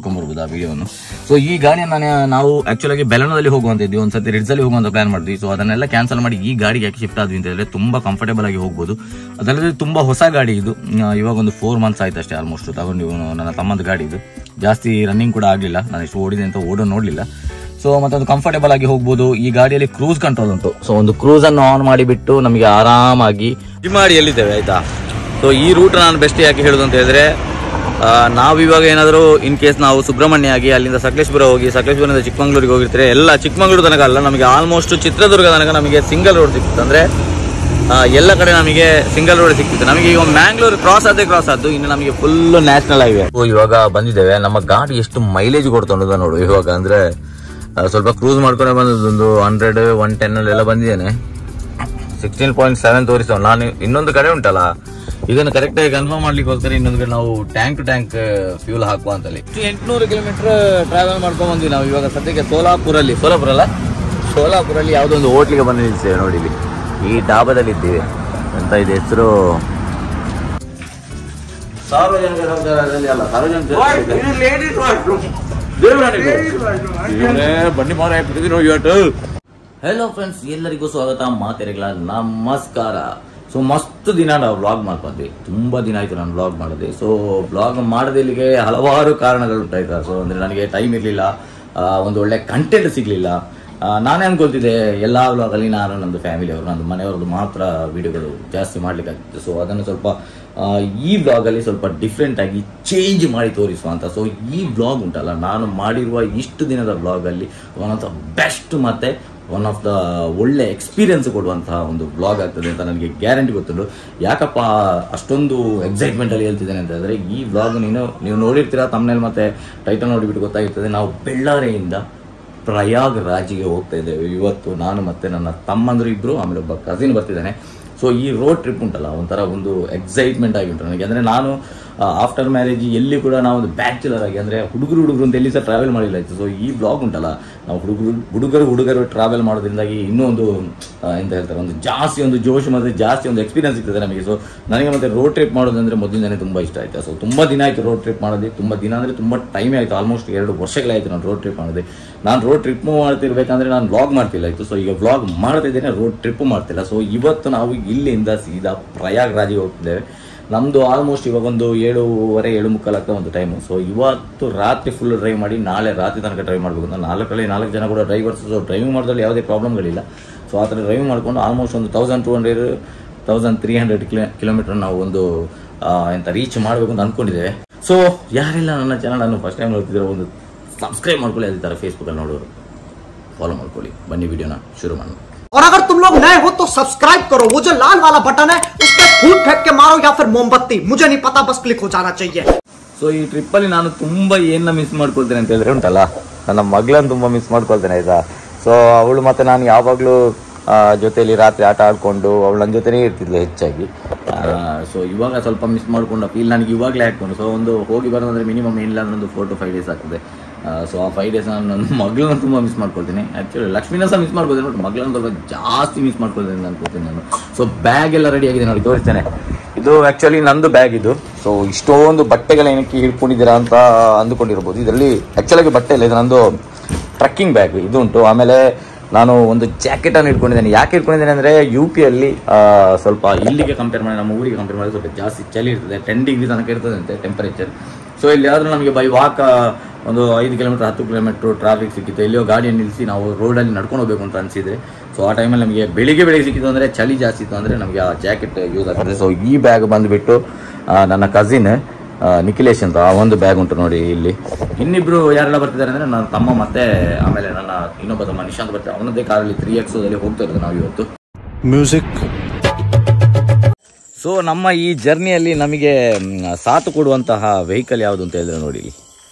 ಬರ್ಬೋದು ಆ ವಿಡಿಯೋವನ್ನು. ಸೊ ಈ ಗಾಡಿಯನ್ನು ನಾವು ಆಕ್ಚುಲ್ ಆಗಿ ಬೆಲನದಲ್ಲಿ ಹೋಗುವಂತಿದ್ವಿ, ಒಂದ್ಸತಿ ರಿಡ್ಸ್ ಅಲ್ಲಿ ಹೋಗುವಂತ ಪ್ಲಾನ್ ಮಾಡಿದ್ವಿ. ಸೊ ಅದನ್ನೆಲ್ಲ ಕ್ಯಾನ್ಸಲ್ ಮಾಡಿ ಈ ಗಾಡಿಗೆ ಯಾಕೆ ಶಿಫ್ಟ್ ಆದ್ವಿ ಅಂತ ಹೇಳಿದ್ರೆ ತುಂಬಾ ಕಂಫರ್ಟೇಬಲ್ ಆಗಿ ಹೋಗ್ಬೋದು. ಅದಲ್ಲದೆ ತುಂಬಾ ಹೊಸ ಗಾಡಿ ಇದು, ಇವಾಗ ಒಂದು 4 months ಆಯ್ತು ಅಷ್ಟೇ ಆಲ್ಮೋಸ್ಟ್ ತಗೊಂಡು. ನನ್ನ ತಮ್ಮದ ಗಾಡಿ ಇದು, ಜಾಸ್ತಿ ರನ್ನಿಂಗ್ ಕೂಡ ಆಗ್ಲಿಲ್ಲ, ನಾನು ಎಷ್ಟು ಓಡಿದೆ ಅಂತ ನೋಡ್ಲಿಲ್ಲ. ಸೊ ಮತ್ತೆ ಅದು ಕಂಫರ್ಟೇಬಲ್ ಆಗಿ ಹೋಗ್ಬೋದು. ಈ ಗಾಡಿಯಲ್ಲಿ ಕ್ರೂಸ್ ಕಂಟ್ರೋಲ್ ಉಂಟು. ಸೊ ಒಂದು ಕ್ರೂಸ್ ಅನ್ನು ಆನ್ ಮಾಡಿಬಿಟ್ಟು ನಮಗೆ ಆರಾಮಾಗಿ ಮಾಡಿ ಎಲ್ಲಿದ್ದೇವೆ ಆಯ್ತಾ. ಸೊ ಈ ರೂಟ್ ನಾನು ಬೆಸ್ಟ್ ಯಾಕೆ ಹೇಳುದು ಅಂತ ಹೇಳಿದ್ರೆ, ನಾವಿವಾಗ ಏನಾದರೂ ಇನ್ ಕೇಸ್ ನಾವು ಸುಬ್ರಹ್ಮಣ್ಯ ಆಗಿ ಅಲ್ಲಿಂದ ಸಕಲೇಶ್ಪುರ ಹೋಗಿ ಸಕಲೇಶ್ಪುರದಿಂದ ಚಿಕ್ಕಮಂಗ್ಳೂರಿಗೆ ಹೋಗಿರ್ತಾರೆ, ಎಲ್ಲ ಚಿಕ್ಕಮಂಗ್ಳೂರು ತನಕ ಅಲ್ಲ, ನಮಗೆ ಆಲ್ಮೋಸ್ಟ್ ಚಿತ್ರದುರ್ಗ ತನಕ ನಮಗೆ ಸಿಂಗಲ್ ರೋಡ್ ಸಿಕ್ತಿತ್ತು. ಅಂದ್ರೆ ಎಲ್ಲ ಕಡೆ ನಮಗೆ ಸಿಂಗಲ್ ರೋಡ್ ಸಿಕ್ತಿತ್ತು. ನಮಗೆ ಈಗ ಮ್ಯಾಂಗ್ಳೂರ್ ಕ್ರಾಸ್ ಆದ್ದು, ಇನ್ನು ನಮಗೆ ಫುಲ್ ನ್ಯಾಷನಲ್ ಹೈವೇ. ಇವಾಗ ಬಂದಿದ್ದೇವೆ. ನಮ್ಮ ಗಾಡಿ ಎಷ್ಟು ಮೈಲೇಜ್ ಕೊಡ್ತಾ ನೋಡು ಇವಾಗ. ಅಂದ್ರೆ ಸ್ವಲ್ಪ ಕ್ರೂಸ್ ಮಾಡ್ಕೊಂಡೆ ಬಂದದ್ದು, 100, 110 ಎಲ್ಲ ಬಂದಿದ್ದೇನೆ. 16.7 ತೋರಿಸ್ತಾವ. ನಾನು ಇನ್ನೊಂದು ಕಡೆ ಉಂಟಲ್ಲ, ಇದನ್ನು ಕರೆಕ್ಟ್ ಆಗಿ ಕನ್ಫರ್ಮ್ ಮಾಡ್ಲಿಕ್ಕೋಸ್ಕರ ಇನ್ನೊಂದು ಕಡೆ ನಾವು ಟ್ಯಾಂಕ್ ಟು ಟ್ಯಾಂಕ್ ಫ್ಯೂಲ್ ಹಾಕುವ ಅಂತಲ್ಲಿ 800 ಕಿಲೋಮೀಟರ್ ಟ್ರಾವೆಲ್ ಮಾಡ್ಕೊಂಡ್ ಬಂದ್ವಿ ನಾವು. ಇವಾಗ ಸದ್ಯಕ್ಕೆ ಸೋಲಾಪುರಲ್ಲಿ ಯಾವುದೋ ಒಂದು ಹೋಟ್ಲಿಗೆ ಬಂದು ನಿಲ್ತೇವೆ ನೋಡಿ. ಇಲ್ಲಿ ಈ ಡಾಬಾದಲ್ಲಿ ಇದ್ದೀವಿ ಅಂತ ಇದೆ ಹೆಸರು. ಸಾರ್ವಜನಿಕ ಶೌಚಾಲಯದಲ್ಲಿ ಅಲ್ಲ, ಬನ್ನಿ ಮಾರ. ಹೆಲೋ ಫ್ರೆಂಡ್ಸ್, ಎಲ್ಲರಿಗೂ ಸ್ವಾಗತ. ಮಾತೆರೆಗಳ ನಮಸ್ಕಾರ. ಸೊ ಮಸ್ತ್ ದಿನ ನಾವು ವ್ಲಾಗ್ ಮಾಡ್ಕೊಂಡ್ವಿ. ತುಂಬಾ ದಿನ ಆಯ್ತು ನಾನು ವ್ಲಾಗ್ ಮಾಡಿದೆ. ಸೊ ವ್ಲಾಗ್ ಮಾಡೋದಿಲ್ಲಿಗೆ ಹಲವಾರು ಕಾರಣಗಳು ಉಂಟಾಯ್ತಾ. ಸೊ ಅಂದ್ರೆ ನನಗೆ ಟೈಮ್ ಇರ್ಲಿಲ್ಲ, ಒಂದು ಒಳ್ಳೆ ಕಂಟೆಂಟ್ ಸಿಗ್ಲಿಲ್ಲ. ನಾನೇ ಅನ್ಕೊಳ್ತಿದ್ದೆ ಎಲ್ಲಾ ವ್ಲಾಗಲ್ಲಿ ನಾನು ನಂದು ಫ್ಯಾಮಿಲಿ ಅವರು ನಂದು ಮನೆಯವ್ರದ್ದು ಮಾತ್ರ ವಿಡಿಯೋಗಳು ಜಾಸ್ತಿ ಮಾಡ್ಲಿಕ್ಕಾಗ್ತಿತ್ತು. ಸೊ ಅದನ್ನು ಸ್ವಲ್ಪ ಈ ವ್ಲಾಗ್ ಅಲ್ಲಿ ಸ್ವಲ್ಪ ಡಿಫ್ರೆಂಟ್ ಆಗಿ ಚೇಂಜ್ ಮಾಡಿ ತೋರಿಸುವ ಅಂತ. ಸೊ ಈ ವ್ಲಾಗ್ ಉಂಟಲ್ಲ, ನಾನು ಮಾಡಿರುವ ಇಷ್ಟು ದಿನದ ವ್ಲಾಗ್ ಅಲ್ಲಿ ಒನ್ ಆಫ್ ದ ಬೆಸ್ಟ್ ಮತ್ತೆ ಒನ್ ಆಫ್ ದ ಒಳ್ಳೆ ಎಕ್ಸ್ಪೀರಿಯನ್ಸ್ ಕೊಡುವಂತಹ ಒಂದು ವ್ಲಾಗ್ ಆಗ್ತದೆ ಅಂತ ನನಗೆ ಗ್ಯಾರಂಟಿ ಗೊತ್ತುಂಟು. ಯಾಕಪ್ಪ ಅಷ್ಟೊಂದು ಎಕ್ಸೈಟ್ಮೆಂಟ್ ಅಲ್ಲಿ ಹೇಳ್ತಿದ್ದೇನೆ ಅಂತ ಹೇಳಿದ್ರೆ, ಈ ವ್ಲಾಗ್ ನೀವು ನೋಡಿರ್ತೀರಾ, ತಮ್ಮನೇಲಿ ಮತ್ತೆ ಟೈಟಲ್ ನೋಡಿಬಿಟ್ಟು ಗೊತ್ತಾಗಿರ್ತದೆ. ನಾವು ಬೆಳ್ಳಾರೆಯಿಂದ ಪ್ರಯಾಗ್ರಾಜ್ಗೆ ಹೋಗ್ತಾ ಇದ್ದೇವೆ ಇವತ್ತು. ನಾನು ಮತ್ತೆ ನನ್ನ ತಮ್ಮಂದ್ರು ಇಬ್ರು, ಆಮೇಲೆ ಒಬ್ಬ ಕಸಿನ್ ಬರ್ತಿದ್ದಾನೆ. ಸೊ ಈ ರೋಡ್ ಟ್ರಿಪ್ ಉಂಟಲ್ಲ, ಒಂಥರ ಒಂದು ಎಕ್ಸೈಟ್ಮೆಂಟ್ ಆಗಿ ಉಂಟು ನನಗೆ. ಅಂದ್ರೆ ನಾನು ಆಫ್ಟರ್ ಮ್ಯಾರೇಜ್ ಎಲ್ಲಿ ಕೂಡ ನಾವು ಒಂದು ಬ್ಯಾಚುಲರ್ ಆಗಿ, ಅಂದ್ರೆ ಹುಡುಗರು ಅಂತ ಎಲ್ಲಿ ಸಹ ಟ್ರಾವೆಲ್ ಮಾಡಿಲ್ಲ ಆಯ್ತು. ಸೊ ಈ ಬ್ಲಾಗ್ ಉಂಟಲ್ಲ, ನಾವು ಹುಡುಗರು ಟ್ರಾವೆಲ್ ಮಾಡೋದ್ರಿಂದಾಗಿ ಇನ್ನೂ ಒಂದು ಎಂತ ಹೇಳ್ತಾರೆ, ಒಂದು ಜಾಸ್ತಿ ಒಂದು ಜೋಶ್ ಮತ್ತೆ ಜಾಸ್ತಿ ಒಂದು ಎಕ್ಸ್ಪೀರಿಯನ್ಸ್ ಸಿಗ್ತದೆ ನಮಗೆ. ಸೊ ನನಗೆ ಮತ್ತೆ ರೋಡ್ ಟ್ರಿಪ್ ಮಾಡೋದಂದ್ರೆ ಮೊದಲಿಂದಾನೇ ತುಂಬಾ ಇಷ್ಟ ಆಯ್ತು. ಸೊ ತುಂಬಾ ದಿನ ಆಯ್ತು ರೋಡ್ ಟ್ರಿಪ್ ಮಾಡೋದು. ತುಂಬಾ ದಿನ ಅಂದ್ರೆ ತುಂಬಾ ಟೈಮ್ ಆಯ್ತು, ಆಲ್ಮೋಸ್ಟ್ 2 ವರ್ಷಗಳಾಯ್ತು ನಾನು ರೋಡ್ ಟ್ರಿಪ್ ಮಾಡಿದೆ. ನಾನು ರೋಡ್ ಟ್ರಿಪ್ ಮಾಡ್ತಿರ್ಬೇಕಂದ್ರೆ ನಾನು ವ್ಲಾಗ್ ಮಾಡ್ತಿಲ್ಲ ಆಯ್ತು. ಸೊ ಈಗ ವ್ಲಾಗ್ ಮಾಡ್ತಿದ್ದೇನೆ, ರೋಡ್ ಟ್ರಿಪ್ ಮಾಡ್ತಿಲ್ಲ. ಸೊ ಇವತ್ತು ನಾವು ಇಲ್ಲಿಂದ ಸೀದಾ ಪ್ರಯಾಗ್ರಾಜ್ಗೆ ಹೋಗ್ತಿದ್ದೇವೆ. ನಮ್ದು ಆಲ್ಮೋಸ್ಟ್ ಇವಾಗ ಒಂದು 7:30, 7:45 ಆಗ್ತಾ ಒಂದು ಟೈಮು. ಸೊ ಇವತ್ತು ರಾತ್ರಿ ಫುಲ್ ಡ್ರೈವ್ ಮಾಡಿ ನಾಳೆ ರಾತ್ರಿ ತನಕ ಡ್ರೈವ್ ಮಾಡಬೇಕು. 4 ಜನ ಕೂಡ ಡ್ರೈವರ್ಸ್. ಸೊ ಡ್ರೈವಿಂಗ್ ಮಾಡೋದ್ರಲ್ಲಿ ಯಾವುದೇ ಪ್ರಾಬ್ಲಮ್ಗಳಿಲ್ಲ. ಸೊ ಆ ಥರ ಡ್ರೈವಿಂಗ್ ಮಾಡ್ಕೊಂಡು ಆಲ್ಮೋಸ್ಟ್ ಒಂದು 1200, 1300 ಕಿಲೋಮೀಟರ್ ನಾವು ಒಂದು ರೀಚ್ ಮಾಡಬೇಕು ಅಂತ ಅನ್ಕೊಂಡಿದ್ದೇವೆ. ಸೊ ಯಾರೆಲ್ಲ ನನ್ನ ಚಾನಲ್ ಅನ್ನು ಫಸ್ಟ್ ಟೈಮ್ ನೋಡ್ತಿದ್ರೆ ಒಂದು ಸಬ್ಸ್ಕ್ರೈಬ್ ಮಾಡ್ಕೊಳ್ಳಿ, ಅದೇ ಥರ ಫೇಸ್ಬುಕ್ಕಲ್ಲಿ ನೋಡೋರು ಫಾಲೋ ಮಾಡ್ಕೊಳ್ಳಿ. ಬನ್ನಿ ವಿಡಿಯೋನ ಶುರು ಮಾಡೋಣ. और अगर तुम लोग नए हो तो सब्सक्राइब करो, वो जो लाल वाला बटन है उस पर फूट फेंक के मारो या फिर मोमबत्ती, मुझे नहीं पता, बस क्लिक हो जाना चाहिए. ಸೊ ಈ ಟ್ರಿಪ್ ಅಲ್ಲಿ ನಾನು ತುಂಬಾ ಏನ ಮಿಸ್ ಮಾಡ್ಕೊಳ್ತೇನೆ ಅಂತ ಹೇಳಿದ್ರೆ ಉಂಟಲ್ಲ, ನನ್ನ ಮಗಳನ್ನ ತುಂಬಾ ಮಿಸ್ ಮಾಡ್ಕೊಳ್ತೇನೆ ಆಯ್ತಾ. ಸೊ ಅವಳು ಮತ್ತೆ ನಾನು ಯಾವಾಗ್ಲೂ ಜೊತೆಯಲ್ಲಿ ರಾತ್ರಿ ಆಟ ಆಡ್ಕೊಂಡು ಅವಳು ನನ್ನ ಜೊತೆನೇ ಇರ್ತಿದ್ಲು ಹೆಚ್ಚಾಗಿ. ಸೊ ಇವಾಗ ಸ್ವಲ್ಪ ಮಿಸ್ ಮಾಡ್ಕೊಂಡ ಫೀಲ್ ನನಗೆ ಇವಾಗಲೇ ಆಗ್ಕೊಂಡು. ಸೊ ಒಂದು ಹೋಗಿ ಬರೋದಂದ್ರೆ ಮಿನಿಮಮ್ ಏನಿಲ್ಲ ಅಂದ್ರೆ ಒಂದು 4 to 5 days ಆಗ್ತದೆ. ಸೊ ಆ 5 days ನಾನು ನನ್ನ ಮಗಳನ್ನ ತುಂಬಾ ಮಿಸ್ ಮಾಡ್ಕೊಳ್ತೀನಿ. ಆಕ್ಚುಲಿ ಲಕ್ಷ್ಮೀನ ಸಹ ಮಿಸ್ ಮಾಡ್ಕೊಳ್ತೀನಿ, ಬಟ್ ಮಗಳನ್ನ ಸ್ವಲ್ಪ ಜಾಸ್ತಿ ಮಿಸ್ ಮಾಡ್ಕೊಳ್ತೀನಿ ಅನ್ಕೋತೀನಿ ನಾನು. ಸೊ ಬ್ಯಾಗ್ ಎಲ್ಲ ರೆಡಿ ಆಗಿದೆ ನೋಡಿ, ತೋರಿಸ್ತೇನೆ. ಇದು ಆಕ್ಚುಲಿ ನಂದು ಬ್ಯಾಗ್ ಇದು. ಸೊ ಇಷ್ಟೊಂದು ಬಟ್ಟೆಗಳ ಏನಕ್ಕೆ ಹಿಡ್ಕೊಂಡಿದ್ದೀರಾ ಅಂತ ಅಂದುಕೊಂಡಿರ್ಬೋದು. ಇದರಲ್ಲಿ ಆಕ್ಚುಲಾಗಿ ಬಟ್ಟೆ ಇಲ್ಲ, ಇದು ನಂದು ಟ್ರಕ್ಕಿಂಗ್ ಬ್ಯಾಗ್ ಇದು ಉಂಟು. ಆಮೇಲೆ ನಾನು ಒಂದು ಜಾಕೆಟ್ ಅನ್ನು ಇಟ್ಕೊಂಡಿದ್ದೇನೆ. ಯಾಕೆ ಇಟ್ಕೊಂಡಿದ್ದೇನೆ ಅಂದ್ರೆ UP ಅಲ್ಲಿ ಸ್ವಲ್ಪ ಇಲ್ಲಿಗೆ ಕಂಪೇರ್ ಮಾಡಿ, ನಮ್ಮ ಊರಿಗೆ ಕಂಪೇರ್ ಮಾಡಿ ಸ್ವಲ್ಪ ಜಾಸ್ತಿ ಚಳಿ ಇರ್ತದೆ, 10 ಡಿಗ್ರಿ ತನಕ ಇರ್ತದೆ ಅಂತೆ ಟೆಂಪರೇಚರ್. ಸೊ ಇಲ್ಲಿ ಆದ್ರೂ ನಮಗೆ ಬೈ ವಾಕ್ ಒಂದು 5 ಕಿಲೋಮೀಟರ್ 10 ಕಿಲೋಮೀಟರ್ ಟ್ರಾಫಿಕ್ ಸಿಕ್ಕಿತ್ತು. ಎಲ್ಲಿಯೋ ಗಾಡಿಯನ್ನು ನಿಲ್ಲಿಸಿ ನಾವು ರೋಡಲ್ಲಿ ನಡ್ಕೊಂಡು ಹೋಗ್ಬೇಕು ಅಂತ ಅನಿಸಿದ್ರೆ. ಸೊ ಆ ಟೈಮಲ್ಲಿ ನಮಗೆ ಬೆಳಿಗ್ಗೆ ಸಿಕ್ಕಿತ್ತು ಅಂದರೆ ಚಳಿ ಜಾಸ್ತಿ ಇತ್ತು ಅಂದರೆ ನಮಗೆ ಆ ಜಾಕೆಟ್ ಯೂಸ್ ಆಗ್ತದೆ. ಸೊ ಈ ಬ್ಯಾಗ್ ಬಂದುಬಿಟ್ಟು ನನ್ನ ಕಸಿನ್ ನಿಖಿಲೇಶ್ ಅಂತ ಆ ಒಂದು ಬ್ಯಾಗ್ ಉಂಟು ನೋಡಿ ಇಲ್ಲಿ. ಇನ್ನಿಬ್ರು ಯಾರೆಲ್ಲ ಬರ್ತಿದ್ದಾರೆ ಅಂದರೆ ನನ್ನ ತಮ್ಮ ಮತ್ತೆ ಆಮೇಲೆ ನನ್ನ ಇನ್ನೊಬ್ಬ ತಮ್ಮ ನಿಶಾಂತ್ ಬರ್ತಾರೆ. ಅವನದ್ದೇ ಕಾರಲ್ಲಿ 3XO ಹೋಗ್ತಾ ಇರೋದು ನಾವು ಇವತ್ತು. ಮ್ಯೂಸಿಕ್. ಸೊ ನಮ್ಮ ಈ ಜರ್ನಿಯಲ್ಲಿ ನಮಗೆ ಸಾಥ್ ಕೊಡುವಂತಹ ವೆಹಿಕಲ್ ಯಾವುದು ಅಂತ ಹೇಳಿದ್ರೆ ನೋಡಿ,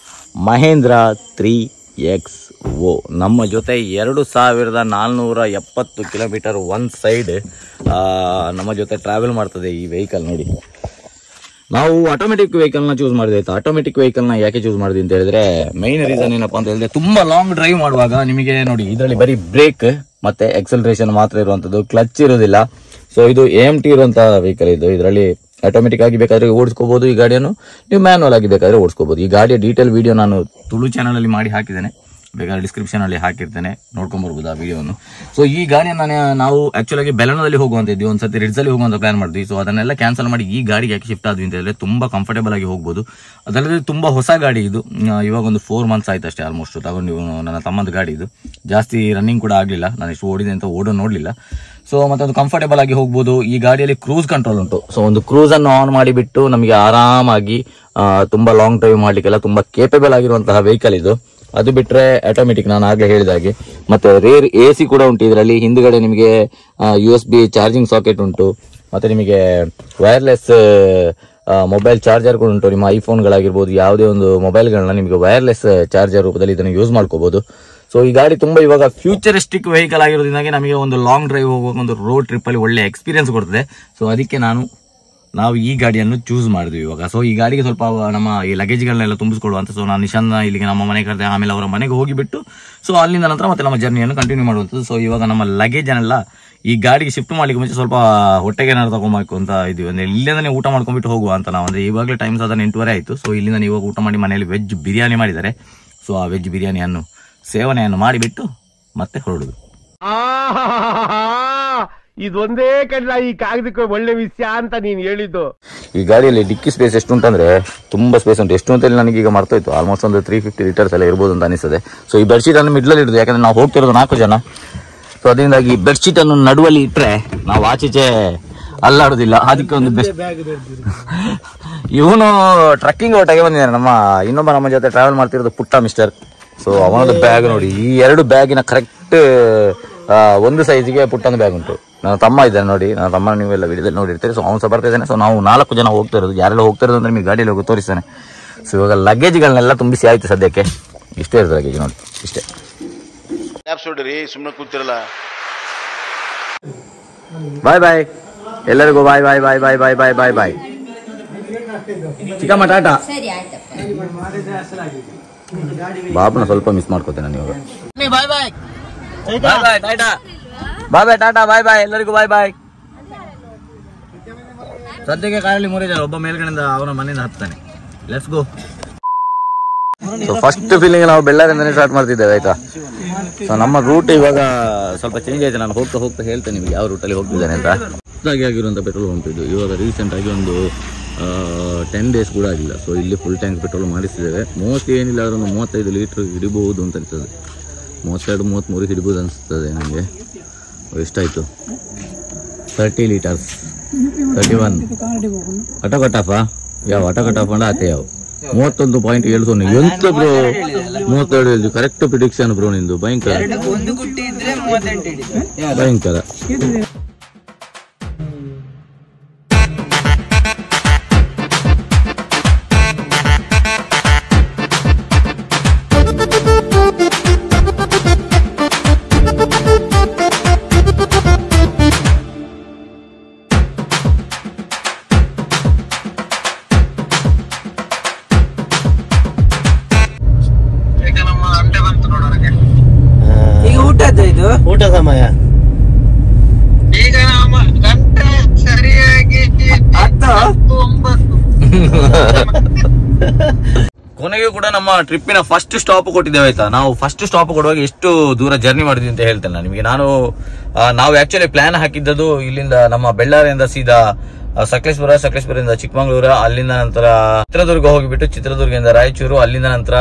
ಮಹೇಂದ್ರ 3XO ನಮ್ಮ ಜೊತೆ 2470 ಕಿಲೋಮೀಟರ್ ಒನ್ ಸೈಡ್ ನಮ್ಮ ಜೊತೆ ಟ್ರಾವೆಲ್ ಮಾಡ್ತದೆ ಈ ವೆಹಿಕಲ್ ನೋಡಿ. ನಾವು ಆಟೋಮೆಟಿಕ್ ವೆಹಿಕಲ್ನ ಚೂಸ್ ಮಾಡಿದೆ ಆಯ್ತಾ. ಆಟೋಮೆಟಿಕ್ ವೆಹಿಕಲ್ನ ಯಾಕೆ ಚೂಸ್ ಮಾಡಿದೆ ಅಂತ ಹೇಳಿದ್ರೆ, ಮೈನ್ ರೀಸನ್ ಏನಪ್ಪಾ ಅಂತ ಹೇಳಿದ್ರೆ, ತುಂಬಾ ಲಾಂಗ್ ಡ್ರೈವ್ ಮಾಡುವಾಗ ನಿಮಗೆ ನೋಡಿ ಇದರಲ್ಲಿ ಬರೀ ಬ್ರೇಕ್ ಮತ್ತೆ ಎಕ್ಸಲರೇಷನ್ ಮಾತ್ರ ಇರುವಂತದ್ದು, ಕ್ಲಚ್ ಇರೋದಿಲ್ಲ. ಸೊ ಇದು AMT ಇರುವಂತಹ ವೆಹಿಕಲ್ ಇದು. ಇದರಲ್ಲಿ ಆಟೋಮೆಟಿಕ್ ಆಗಿ ಬೇಕಾದ್ರೆ ಓಡಿಸ್ಕೋಬಹುದು ಈ ಗಾಡಿಯನ್ನು, ನೀವು ಮ್ಯಾನುವಲ್ ಆಗಿ ಬೇಕಾದ್ರೆ ಓಡಿಸ್ಕೋಬಹುದು. ಈ ಗಾಡಿಯ ಡೀಟೇಲ್ ವಿಡಿಯೋ ನಾನು ತುಳು ಚಾನಲ್ ಅಲ್ಲಿ ಮಾಡಿ ಹಾಕಿದ್ದೇನೆ, ಬೇಕಾದ್ರೆ ಡಿಸ್ಕ್ರಿಪ್ಷನ್ ಅಲ್ಲಿ ಹಾಕಿರ್ತೇನೆ, ನೋಡ್ಕೊಂಡ್ ಬರ್ಬೋದು ಆ ವಿಡಿಯೋವನ್ನು. ಸೊ ಈ ಗಾಡಿಯನ್ನು ನಾವು ಆಕ್ಚುಲ್ ಆಗಿ ಬೆಲನದಲ್ಲಿ ಹೋಗುವಂತ ಇದ್ವಿ, ಒಂದ್ಸತಿ ರಿಡ್ಸ್ ಅಲ್ಲಿ ಹೋಗುವಂತ ಪ್ಲಾನ್ ಮಾಡಿದ್ವಿ. ಸೊ ಅದನ್ನೆಲ್ಲ ಕ್ಯಾನ್ಸಲ್ ಮಾಡಿ ಈ ಗಾಡಿಗೆ ಯಾಕೆ ಶಿಫ್ಟ್ ಆದ್ವಿ ಅಂತ ಹೇಳಿದ್ರೆ ತುಂಬಾ ಕಂಫರ್ಟೇಬಲ್ ಆಗಿ ಹೋಗ್ಬೋದು. ಅದಲ್ಲದೆ ತುಂಬಾ ಹೊಸ ಗಾಡಿ ಇದು, ಇವಾಗ ಒಂದು 4 months ಆಯ್ತು ಅಷ್ಟೇ ಆಲ್ಮೋಸ್ಟ್ ತಗೊಂಡು. ನನ್ನ ತಮ್ಮದ ಗಾಡಿ ಇದು, ಜಾಸ್ತಿ ರನ್ನಿಂಗ್ ಕೂಡ ಆಗ್ಲಿಲ್ಲ, ನಾನು ಎಷ್ಟು ಓಡಿದೆ ಅಂತ ನೋಡ್ಲಿಲ್ಲ. ಸೊ ಮತ್ತೆ ಅದು ಕಂಫರ್ಟೇಬಲ್ ಆಗಿ ಹೋಗ್ಬೋದು. ಈ ಗಾಡಿಯಲ್ಲಿ ಕ್ರೂಸ್ ಕಂಟ್ರೋಲ್ ಉಂಟು. ಸೊ ಒಂದು ಕ್ರೂಸ್ ಅನ್ನು ಆನ್ ಮಾಡಿಬಿಟ್ಟು ನಮಗೆ ಆರಾಮಾಗಿ ತುಂಬಾ ಲಾಂಗ್ ಡ್ರೈವ್ ಮಾಡ್ಲಿಕ್ಕೆಲ್ಲ ತುಂಬಾ ಕೇಪಬಲ್ ಆಗಿರುವಂತಹ ವೆಹಿಕಲ್ ಇದು. ಅದು ಬಿಟ್ರೆ ಆಟೋಮೆಟಿಕ್, ನಾನು ಆಗ್ಲೇ ಹೇಳಿದ ಹಾಗೆ. ಮತ್ತೆ ರೇರ್ AC ಕೂಡ ಉಂಟು ಇದರಲ್ಲಿ. ಹಿಂದ್ಗಡೆ ನಿಮಗೆ USB ಚಾರ್ಜಿಂಗ್ ಸಾಕೆಟ್ ಉಂಟು, ಮತ್ತೆ ನಿಮಗೆ ವೈರ್ಲೆಸ್ ಮೊಬೈಲ್ ಚಾರ್ಜರ್ ಕೂಡ ಉಂಟು. ನಿಮ್ಮ ಐಫೋನ್ಗಳಾಗಿರ್ಬೋದು, ಯಾವುದೇ ಒಂದು ಮೊಬೈಲ್ಗಳನ್ನ ನಿಮಗೆ ವೈರ್ಲೆಸ್ ಚಾರ್ಜರ್ ರೂಪದಲ್ಲಿ ಇದನ್ನು ಯೂಸ್ ಮಾಡ್ಕೋಬಹುದು. ಸೊ ಈ ಗಾಡಿ ತುಂಬಾ ಇವಾಗ ಫ್ಯೂಚರಿಸ್ಟಿಕ್ ವೆಹಿಕಲ್ ಆಗಿರೋದ್ರಿಂದಾಗಿ ನಮಗೆ ಒಂದು ಲಾಂಗ್ ಡ್ರೈವ್ ಹೋಗುವಾಗ ಒಂದು ರೋಡ್ ಟ್ರಿಪ್ ಅಲ್ಲಿ ಒಳ್ಳೆ ಎಕ್ಸ್ಪೀರಿಯನ್ಸ್ ಕೊಡ್ತದೆ. ಸೊ ಅದಕ್ಕೆ ನಾವು ಈ ಗಾಡಿಯನ್ನು ಚೂಸ್ ಮಾಡಿದ್ವಿ ಇವಾಗ. ಸೊ ಈ ಗಾಡಿಗೆ ಸ್ವಲ್ಪ ನಮ್ಮ ಈ ಲಗೇಜ್ಗಳನ್ನೆಲ್ಲ ತುಂಬಿಸ್ಕೊಡುವಂತ. ಸೊ ನಾನು ನಿಶಾನ್ ಇಲ್ಲಿಗೆ ನಮ್ಮ ಮನೆ ಕರೆದೆ, ಆಮೇಲೆ ಅವರ ಮನೆಗೆ ಹೋಗಿಬಿಟ್ಟು ಸೊ ಅಲ್ಲಿಂದ ನಂತರ ಮತ್ತೆ ನಮ್ಮ ಜರ್ನಿಯನ್ನು ಕಂಟಿನ್ಯೂ ಮಾಡುವಂಥದ್ದು. ಸೊ ಇವಾಗ ನಮ್ಮ ಲಗೇಜ್ ಅನ್ನೆಲ್ಲ ಈ ಗಾಡಿಗೆ ಶಿಫ್ಟ್ ಮಾಡ್ಲಿಕ್ಕೆ ಮುಂಚೆ ಸ್ವಲ್ಪ ಹೊಟ್ಟೆಗೆ ಏನಾದ್ರು ತಗೊಂಬೇಕು ಅಂತ ಇದೀವಿ. ಅಂದ್ರೆ ಇಲ್ಲಿಂದಾನೆ ಊಟ ಮಾಡ್ಕೊಂಡ್ಬಿಟ್ಟು ಹೋಗುವ ಅಂತ ನಾವು. ಅಂದ್ರೆ ಇವಾಗಲೇ ಟೈಮ್ 8:15 ಆಯ್ತು. ಸೊ ಇಲ್ಲಿಂದ ಇವಾಗ ಊಟ ಮಾಡಿ ಮನೆಯಲ್ಲಿ ವೆಜ್ ಬಿರಿಯಾನಿ ಮಾಡಿದ್ದಾರೆ. ಸೊ ಆ ವೆಜ್ ಬಿರಿಯಾನಿಯನ್ನು ಸೇವನೆಯನ್ನು ಮಾಡಿಬಿಟ್ಟು ಮತ್ತೆ ಹೊರಡುದು. ಇದೊಂದೇ ಕಡ್ಲ ಈ ಕಾಗದಕ್ಕೆ ಒಳ್ಳೆ ವಿಷಯ ಅಂತ ನೀನ್ ಹೇಳಿದ್ದು. ಈ ಗಾಡಿಯಲ್ಲಿ ಡಿಕ್ಕಿ ಸ್ಪೇಸ್ ಎಷ್ಟು ಉಂಟಂದ್ರೆ ತುಂಬಾ ಸ್ಪೇಸ್ ಉಂಟು. ಎಷ್ಟು ಅಂತ ನನಗೆ ಈಗ ಮರ್ತೋಯ್ತು, ಆಲ್ಮೋಸ್ಟ್ ಒಂದು 350 ಲೀಟರ್ಸ್ ಎಲ್ಲ ಇರ್ಬೋದು ಅಂತ ಅನಿಸ್ತದೆ. ಸೊ ಈ ಬೆಡ್ಶೀಟ್ ಅನ್ನು ಮಿಡ್ಲಲ್ಲಿ ಇಡುದು, ಯಾಕಂದ್ರೆ ನಾವು ಹೋಗ್ತಿರೋದು 4 ಜನ. ಸೊ ಅದರಿಂದಾಗಿ ಬೆಡ್ಶೀಟ್ ಅನ್ನು ನಡುವಲ್ಲಿ ಇಟ್ರೆ ನಾವು ಆಚೀಚೆ ಅಲ್ಲಾಡುದಿಲ್ಲ. ಅದಕ್ಕೆ ಒಂದು ಬೆಸ್ಟ್. ಇವನು ಟ್ರಕ್ಕಿಂಗ್ ಒಟ್ಟಿಗೆ ಬಂದಿದ್ದಾನೆ, ನಮ್ಮ ಜೊತೆ ಟ್ರಾವೆಲ್ ಮಾಡ್ತಿರೋದು ಪುಟ್ಟ ಮಿಸ್ಟರ್. ಸೊ ಅವನದು ಬ್ಯಾಗ್ ನೋಡಿ, ಈ 2 ಬ್ಯಾಗಿನ ಕರೆಕ್ಟ್ ಒಂದು ಸೈಜ್ಗೆ ಪುಟ್ಟೊಂದು ಬ್ಯಾಗ್ ಉಂಟು. ನನ್ನ ತಮ್ಮ ಇದ್ದಾನೆ ನೋಡಿ, ನನ್ನ ತಮ್ಮ ನೀವೆಲ್ಲ ವಿಡಿಯೋದಲ್ಲಿ ನೋಡಿರ್ತೀರಿ. ಸೊ ಅವ್ನು ಸಹ ಬರ್ತಾ ಇದ್ದಾನೆ. ಸೊ ನಾವು 4 ಜನ ಹೋಗ್ತಾ ಇರೋದು. ಯಾರೆಲ್ಲ ಹೋಗ್ತಾ ಇರೋದು ಅಂದ್ರೆ ನಿಮಗೆ ಗಾಡಿಯಲ್ಲಿ ಹೋಗಿ ತೋರಿಸ್ತಾನೆ. ಸೊ ಇವಾಗ ಲಗೇಜ್ಗಳನ್ನೆಲ್ಲ ತುಂಬಿಸಿ ಆಯ್ತು ಸದ್ಯಕ್ಕೆ. ಇಷ್ಟೇ ಇರ್ತದೆ ಲಗೇಜ್ ನೋಡಿ, ಇಷ್ಟೇ. ಸುಮ್ಮನೆ ಕೂತಿರಲ್ಲ. ಬಾಯ್ ಬಾಯ್ ಎಲ್ಲರಿಗೂ, ಬಾಯ್ ಬಾಯ್ ಬಾಯ್ ಬಾಯ್ ಬಾಯ್ ಬಾಯ್ ಬಾಯ್ ಬಾಯ್. ಚಿಕ್ಕಮ್ಮ ಟಾಟಾ. ಬಾಬುನ ಸ್ವಲ್ಪ ಮಿಸ್ ಮಾಡ್ಕೋತೇನೆ ನಾನು ಇವಾಗ. ಬಾಯ್ ಬಾಯ್ ಬಾಯ್ ಬಾಯ್ ಟಾಟಾ, ಬಾಯ್ ಬಾಯ್ ಟಾಟಾ, ಬಾಯ್ ಬಾಯ್ ಎಲ್ಲರಿಗೂ ಬಾಯ್ ಬಾಯ್. ಸದ್ಯಕ್ಕೆ ಕಾರಲ್ಲಿ 3 ಜನ, ಒಬ್ಬ ಮೇಲ್ಗಡೆಯಿಂದ ಅವನ ಮನೆಯಿಂದ ಹತ್ತಾನೆ. Let's go. So first feeling ನಾವು ಬೆಳ್ಳಾರಿಂದನೇ ಸ್ಟಾರ್ಟ್ ಮಾಡ್ತಿದ್ದೇವೆ ಆಯ್ತಾ. ಸೊ ನಮ್ಮ ರೂಟ್ ಇವಾಗ ಸ್ವಲ್ಪ ಚೇಂಜ್ ಆಯ್ತು. ನಾನು ಹೋಗ್ತಾ ಹೋಗ್ತಾ ಹೇಳ್ತೇನೆ ನಿಮಗೆ ಯಾವ ರೂಟಲ್ಲಿ ಹೋಗ್ತಿದ್ದೇನೆ ಅಂತ. ಹೊಸದಾಗಿ ಆಗಿರುವಂಥ ಪೆಟ್ರೋಲ್ ಪಂಪ್ ಇದು. ಇವಾಗ ರೀಸೆಂಟ್ ಆಗಿ ಒಂದು 10 days ಕೂಡ ಆಗಿಲ್ಲ. ಸೊ ಇಲ್ಲಿ ಫುಲ್ ಟ್ಯಾಂಕ್ ಪೆಟ್ರೋಲ್ ಮಾಡಿಸಿದ್ದೇವೆ. ಮೋಸ್ಟ್ಲಿ ಏನಿಲ್ಲ ಆದ್ರೆ ಒಂದು 35 ಲೀಟರ್ ಹಿಡಿಬಹುದು ಅಂತ ಅನಿಸ್ತದೆ. 32-33 ಹಿಡಿಬಹುದು ಅನಿಸ್ತದೆ ನನಗೆ. ಎಷ್ಟಾಯಿತು? 30 ಲೀಟರ್ಸ್, 31 ಅಟಕಟಾಫ ಯಾವ ಅಟಕಟಾಫ ಅಂಡ ಆತೆ ಯಾವ 31.70. ಎಂತ ಬ್ರೋ 37 ಹೇಳಿದ್ದು ಕರೆಕ್ಟ್ ಪ್ರಿಡಿಕ್ಷನ್ ಬ್ರೋ ನಿಂದು. ಭಯಂಕರ ಭಯಂಕರ. ಊಟ ಸಮಯ ಈಗ ಗಂಟೆ ಸರಿಯಾಗಿ 10:09. ಕೊನೆಗೂ ಕೂಡ ನಮ್ಮ ಟ್ರಿಪ್ಪಿನ ಫಸ್ಟ್ ಸ್ಟಾಪ್ ಕೊಟ್ಟಿದ್ದೇವೆ ಆಯ್ತಾ. ನಾವು ಫಸ್ಟ್ ಸ್ಟಾಪ್ ಕೊಡುವಾಗ ಎಷ್ಟು ದೂರ ಜರ್ನಿ ಮಾಡಿದ್ವಿ ಅಂತ ಹೇಳ್ತೇನೆ ನಾನು ನಿಮಗೆ. ನಾವು ಆಕ್ಚುಲಿ ಪ್ಲಾನ್ ಹಾಕಿದ್ದದು ಇಲ್ಲಿಂದ ನಮ್ಮ ಬೆಳ್ಳಾರಿಯಿಂದ ಸೀದಾ ಸಕಲೇಶ್ಪುರದಿಂದ ಚಿಕ್ಕಮಗಳೂರು, ಅಲ್ಲಿಂದ ನಂತರ ಚಿತ್ರದುರ್ಗ ಹೋಗಿಬಿಟ್ಟು ಚಿತ್ರದುರ್ಗದಿಂದ ರಾಯಚೂರು, ಅಲ್ಲಿಂದ ನಂತರ